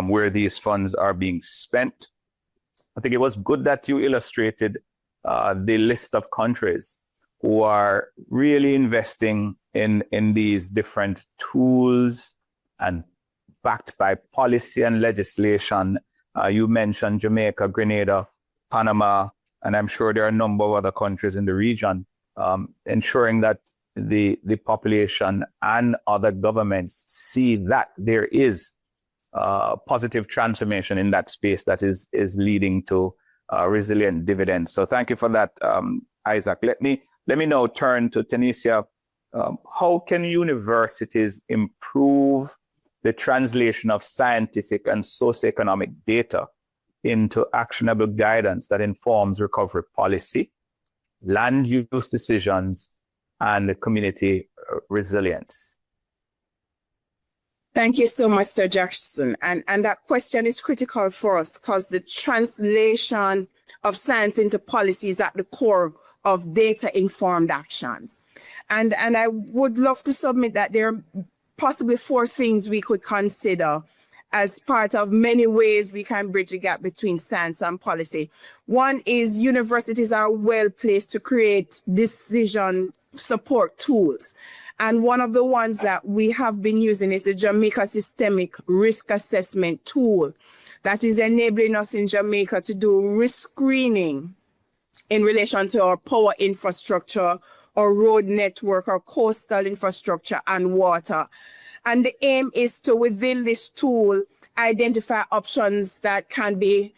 Speaker 2: where these funds are being spent. I think it was good that you illustrated the list of countries who are really investing in these different tools and backed by policy and legislation. You mentioned Jamaica, Grenada, Panama, and I'm sure there are a number of other countries in the region, ensuring that the population and other governments see that there is positive transformation in that space that is leading to resilient dividends. So thank you for that, Isaac. Let me now turn to Tanisha. How can universities improve the translation of scientific and socioeconomic data into actionable guidance that informs recovery policy, land use decisions, and community resilience?
Speaker 6: Thank you so much, Sir Jackson. And that question is critical for us because the translation of science into policy is at the core of data-informed actions. And I would love to submit that there are possibly 4 things we could consider as part of many ways we can bridge the gap between science and policy. One is universities are well placed to create decision support tools. And one of the ones that we have been using is the Jamaica Systemic Risk Assessment tool that is enabling us in Jamaica to do risk screening in relation to our power infrastructure, our road network, our coastal infrastructure, and water. And the aim is to, within this tool, identify options that can be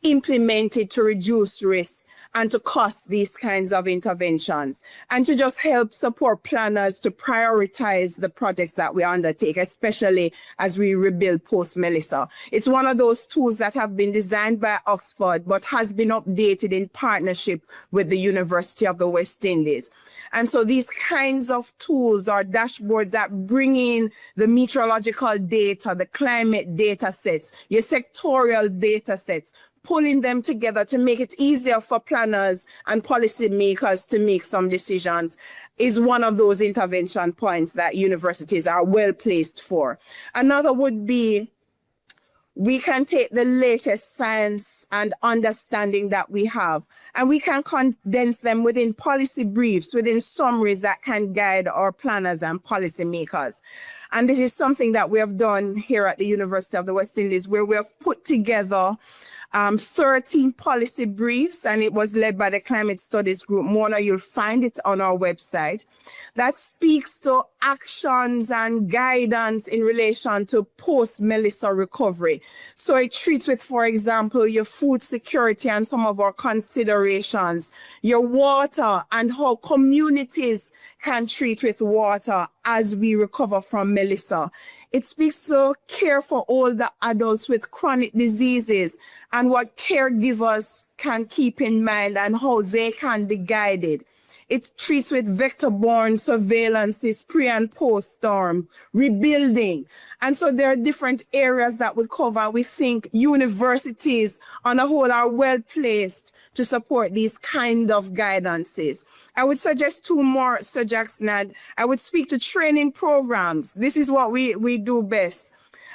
Speaker 6: implemented to reduce risk and to cost these kinds of interventions, and to just help support planners to prioritize the projects that we undertake, especially as we rebuild post-Melissa. It's one of those tools that have been designed by Oxford, but has been updated in partnership with the University of the West Indies. And so these kinds of tools are dashboards that bring in the meteorological data, the climate data sets, your sectorial data sets, pulling them together to make it easier for planners and policymakers to make some decisions is one of those intervention points that universities are well placed for. Another would be, we can take the latest science and understanding that we have, and we can condense them within policy briefs, within summaries that can guide our planners and policymakers. And this is something that we have done here at the University of the West Indies, where we have put together 13 policy briefs, and it was led by the Climate Studies Group. Mona, you'll find it on our website, that speaks to actions and guidance in relation to post-Melissa recovery. So it treats with, for example, your food security and some of our considerations, your water and how communities can treat with water as we recover from Melissa. It speaks to care for older adults with chronic diseases and what caregivers can keep in mind and how they can be guided. It treats with vector-borne surveillances pre and post-storm, rebuilding. And so there are different areas that we cover. We think universities on a whole are well placed to support these kind of guidances. I would suggest 2 more, Sir Jackson. I would speak to training programs. This is what we do best.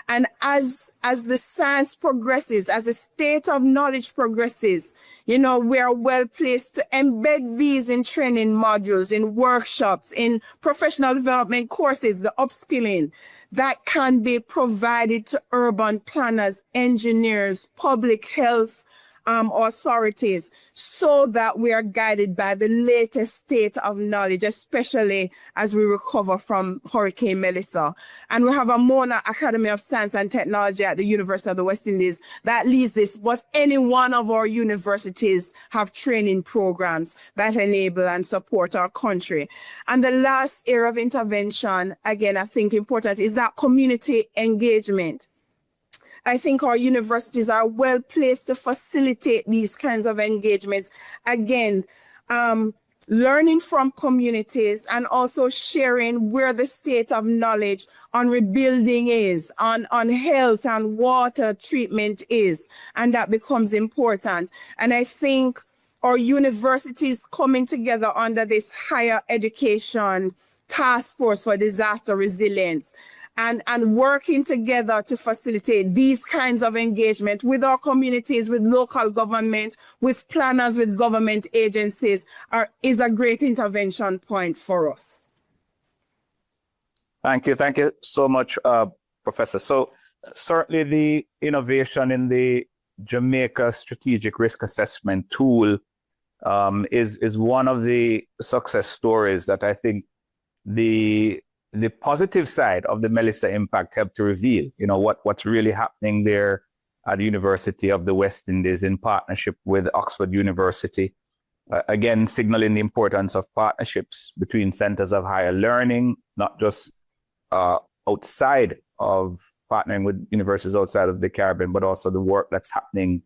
Speaker 6: And as the science progresses, as the state of knowledge progresses, we are well placed to embed these in training modules, in workshops, in professional development courses, the upskilling that can be provided to urban planners, engineers, public health authorities, so that we are guided by the latest state of knowledge, especially as we recover from Hurricane Melissa. And we have a Mona Academy of Science and Technology at the University of the West Indies that leads this, but any one of our universities have training programs that enable and support our country. And the last area of intervention, again, I think important, is that community engagement. I think our universities are well placed to facilitate these kinds of engagements. Again, learning from communities and also sharing where the state of knowledge on rebuilding is, on health and water treatment is, and that becomes important. And I think our universities coming together under this higher education task force for disaster resilience and working together to facilitate these kinds of engagement with our communities, with local government, with planners, with government agencies is a great intervention point for us.
Speaker 2: Thank you. Thank you so much, Professor. So certainly the innovation in the Jamaica Strategic Risk Assessment tool is one of the success stories that I think the positive side of the Melissa impact helped to reveal, what's really happening there at the University of the West Indies in partnership with Oxford University. Again, signaling the importance of partnerships between centers of higher learning, not just outside of partnering with universities outside of the Caribbean, but also the work that's happening,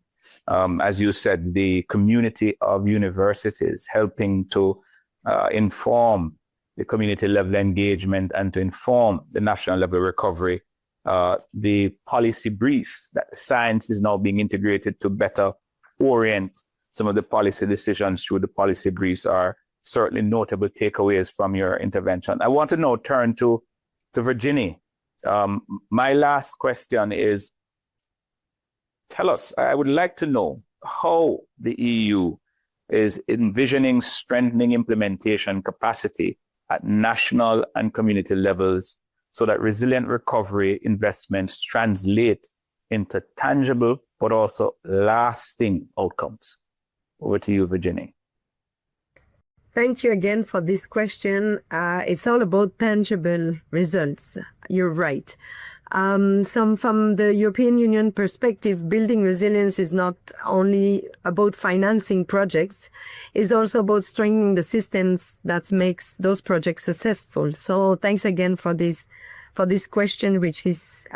Speaker 2: as you said, the community of universities helping to inform the community level engagement and to inform the national level recovery. The policy briefs, that science is now being integrated to better orient some of the policy decisions through the policy briefs are certainly notable takeaways from your intervention. I want to now turn to Virginie. My last question is, tell us, I would like to know how the EU is envisioning strengthening implementation capacity at national and community levels so that resilient recovery investments translate into tangible but also lasting outcomes. Over to you, Virginie.
Speaker 5: Thank you again for this question. It's all about tangible results. You're right. From the European Union perspective, building resilience is not only about financing projects, it's also about strengthening the systems that makes those projects successful. So thanks again for this question, which is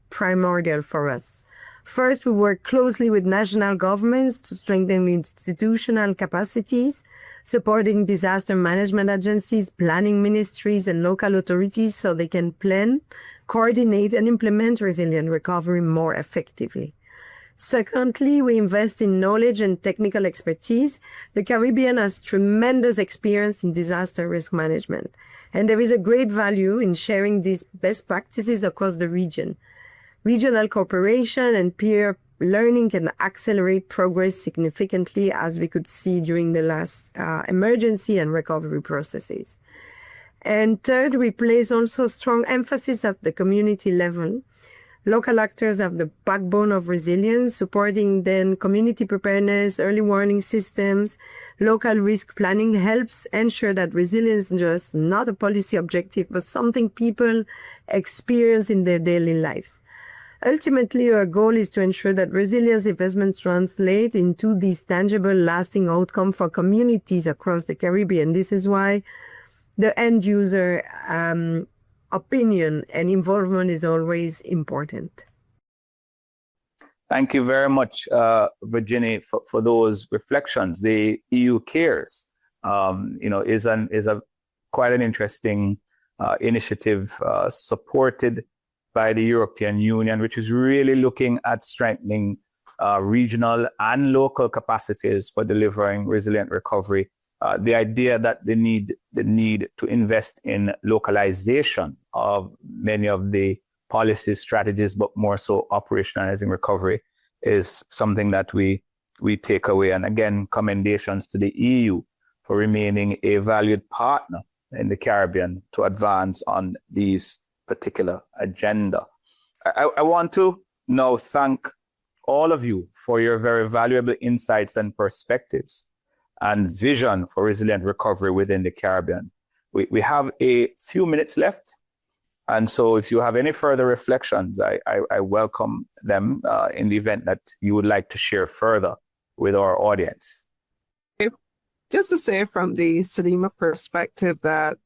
Speaker 5: primordial for us. First, we work closely with national governments to strengthen institutional capacities, supporting disaster management agencies, planning ministries, and local authorities so they can plan, coordinate, and implement resilient recovery more effectively. Secondly, we invest in knowledge and technical expertise. The Caribbean has tremendous experience in disaster risk management, and there is a great value in sharing these best practices across the region. Regional cooperation and peer learning can accelerate progress significantly, as we could see during the last emergency and recovery processes. And third, we place also strong emphasis at the community level. Local actors have the backbone of resilience, supporting then community preparedness, early warning systems. Local risk planning helps ensure that resilience is just not a policy objective, but something people experience in their daily lives. Ultimately, our goal is to ensure that resilience investments translate into these tangible, lasting outcomes for communities across the Caribbean. This is why the end user opinion and involvement is always important.
Speaker 2: Thank you very much, Virginie, for those reflections. The EU Cares, is quite an interesting initiative supported by the European Union, which is really looking at strengthening regional and local capacities for delivering resilient recovery. The idea that the need to invest in localization of many of the policy strategies, but more so operationalizing recovery, is something that we take away. And again, commendations to the EU for remaining a valued partner in the Caribbean to advance on these particular agenda. I want to now thank all of you for your very valuable insights and perspectives and vision for resilient recovery within the Caribbean. We have a few minutes left, and so if you have any further reflections, I welcome them in the event that you would like to share further with our audience.
Speaker 3: Just to say from the SEDIMA perspective that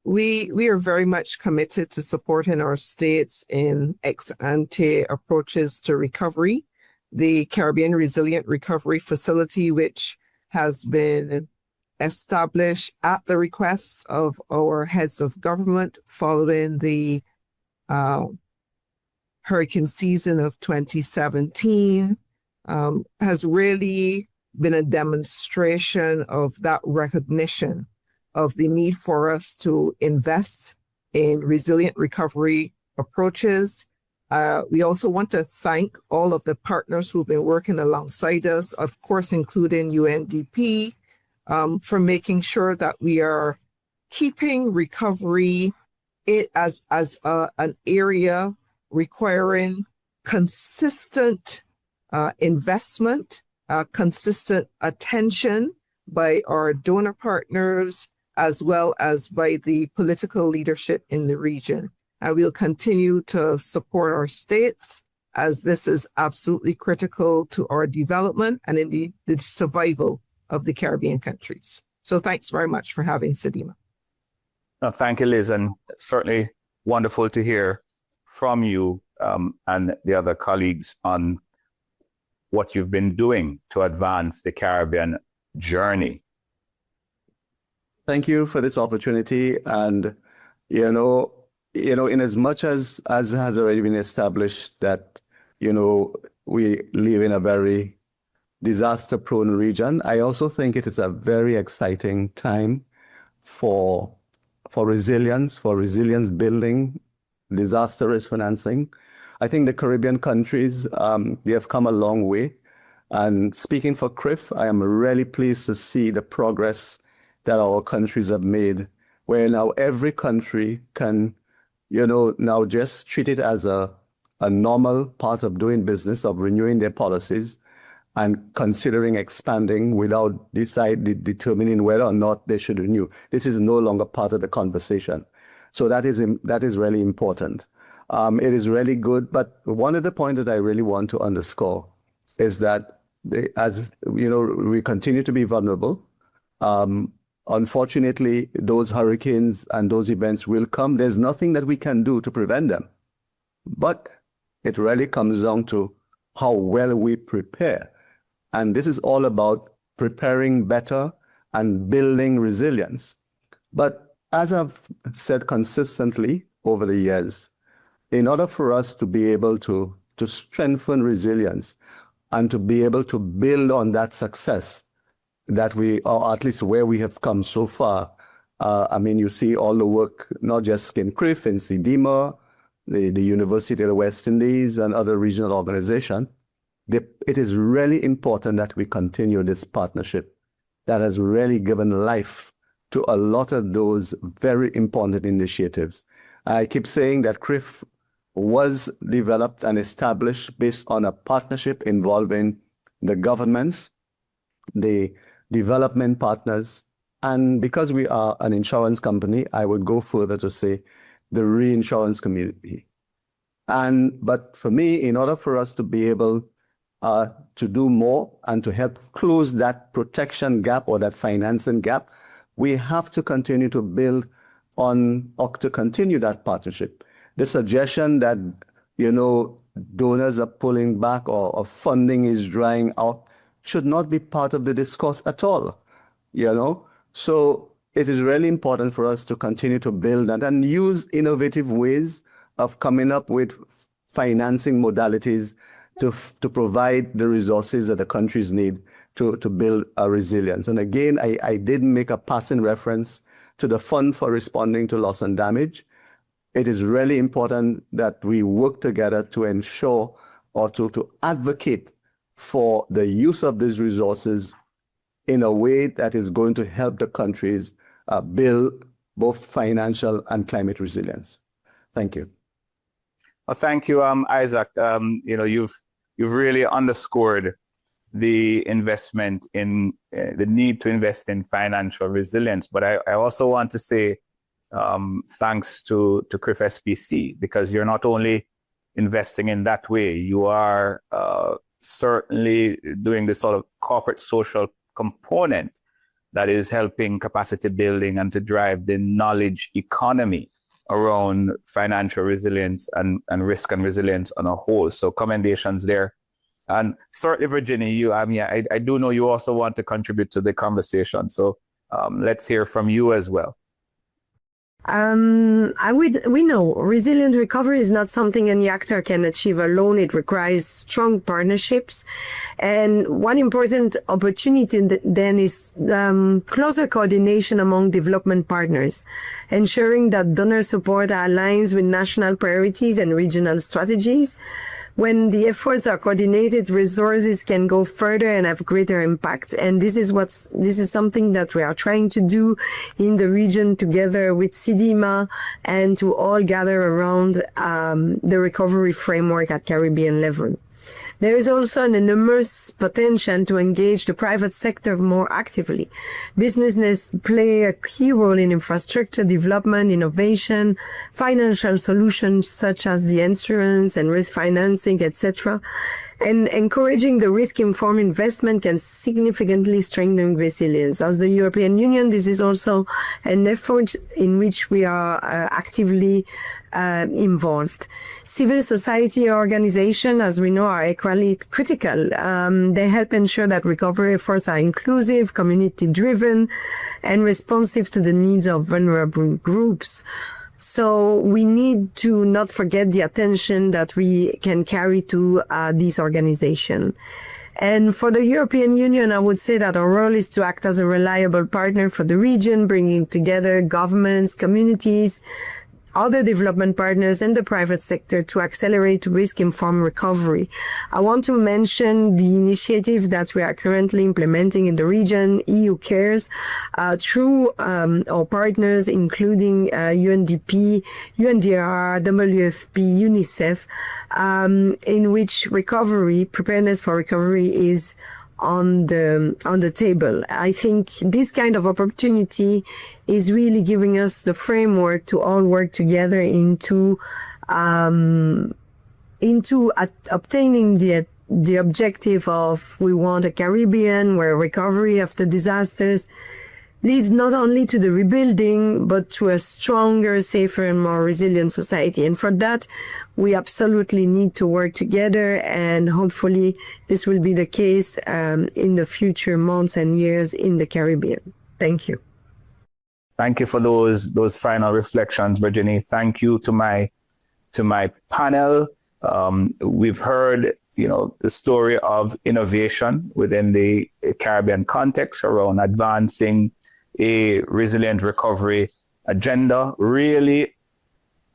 Speaker 3: we are very much committed to supporting our states in ex-ante approaches to recovery. The Caribbean Resilient Recovery Facility, which has been established at the request of our heads of government following the hurricane season of 2017, has really been a demonstration of that recognition of the need for us to invest in resilient recovery approaches. We also want to thank all of the partners who've been working alongside us, of course, including UNDP, for making sure that we are keeping recovery as an area requiring consistent investment, consistent attention by our donor partners, as well as by the political leadership in the region. And we'll continue to support our states, as this is absolutely critical to our development and indeed the survival of the Caribbean countries. So thanks very much for having Sedima.
Speaker 2: Thank you, Liz, and certainly wonderful to hear from you and the other colleagues on what you've been doing to advance the Caribbean journey.
Speaker 4: Thank you for this opportunity. And, in as much as has already been established that, we live in a very disaster-prone region, I also think it is a very exciting time for resilience building, disaster risk financing. I think the Caribbean countries, they have come a long way. And speaking for CRIF, I am really pleased to see the progress that our countries have made, where now every country can, now just treat it as a normal part of doing business, of renewing their policies and considering expanding without determining whether or not they should renew. This is no longer part of the conversation. So that is really important. It is really good. But one of the points that I really want to underscore is that we continue to be vulnerable. Unfortunately, those hurricanes and those events will come. There's nothing that we can do to prevent them. But it really comes down to how well we prepare. And this is all about preparing better and building resilience. But as I've said consistently over the years, in order for us to be able to strengthen resilience and to be able to build on that success that we, or at least where we have come so far, you see all the work, not just in CRIF, in Sedima, the University of the West Indies and other regional organizations. It is really important that we continue this partnership that has really given life to a lot of those very important initiatives. I keep saying that CRIF was developed and established based on a partnership involving the governments, the development partners, and because we are an insurance company, I would go further to say the reinsurance community. But for me, in order for us to be able to do more and to help close that protection gap or that financing gap, we have to continue to build on or to continue that partnership. The suggestion that, donors are pulling back or funding is drying out should not be part of the discourse at all, So it is really important for us to continue to build that and use innovative ways of coming up with financing modalities to provide the resources that the countries need to build a resilience. And again, I did make a passing reference to the Fund for Responding to Loss and Damage. It is really important that we work together to ensure or to advocate for the use of these resources in a way that is going to help the countries build both financial and climate resilience. Thank you.
Speaker 2: Well, thank you, Isaac. You've really underscored the investment in the need to invest in financial resilience. But I also want to say thanks to CRIF SPC, because you're not only investing in that way, you are certainly doing this sort of corporate social component that is helping capacity building and to drive the knowledge economy around financial resilience and risk and resilience on a whole. So commendations there. And certainly, Virginia, I do know you also want to contribute to the conversation. So let's hear from you as well.
Speaker 5: We know resilient recovery is not something any actor can achieve alone. It requires strong partnerships. And one important opportunity then is closer coordination among development partners, ensuring that donor support aligns with national priorities and regional strategies. When the efforts are coordinated, resources can go further and have greater impact. And this is something that we are trying to do in the region together with Sedima and to all gather around the recovery framework at Caribbean level. There is also an enormous potential to engage the private sector more actively. Businesses play a key role in infrastructure development, innovation, financial solutions such as the insurance and risk financing, etc. And encouraging the risk-informed investment can significantly strengthen resilience. As the European Union, this is also an effort in which we are actively involved. Civil society organizations, as we know, are equally critical. They help ensure that recovery efforts are inclusive, community-driven, and responsive to the needs of vulnerable groups. So we need to not forget the attention that we can carry to these organizations. And for the European Union, I would say that our role is to act as a reliable partner for the region, bringing together governments, communities, other development partners and the private sector to accelerate risk-informed recovery. I want to mention the initiative that we are currently implementing in the region, EU Cares, through our partners, including UNDP, UNDR, WFP, UNICEF, in which preparedness for recovery is on the table. I think this kind of opportunity is really giving us the framework to all work together into obtaining the objective of we want a Caribbean where recovery after disasters leads not only to the rebuilding, but to a stronger, safer, and more resilient society. And for that, we absolutely need to work together, and hopefully this will be the case in the future months and years in the Caribbean. Thank you.
Speaker 2: Thank you for those final reflections, Virginie. Thank you to my panel. We've heard, the story of innovation within the Caribbean context around advancing a resilient recovery agenda, really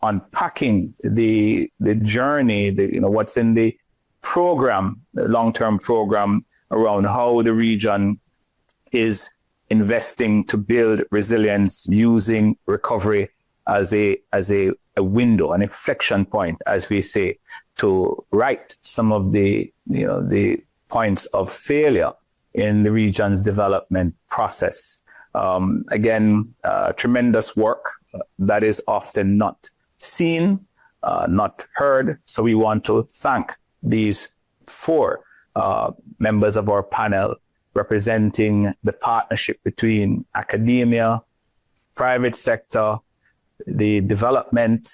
Speaker 2: unpacking the journey, what's in the program, the long-term program around how the region is investing to build resilience using recovery as a window, an inflection point, as we say, to right some of the points of failure in the region's development process. Again, tremendous work that is often not seen, not heard. So we want to thank these 4 members of our panel representing the partnership between academia, private sector, the development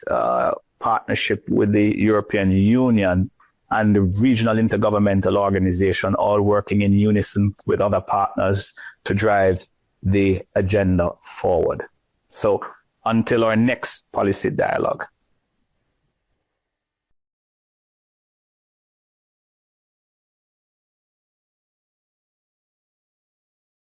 Speaker 2: partnership with the European Union, and the regional intergovernmental organization, all working in unison with other partners to drive the agenda forward. So until our next policy dialogue,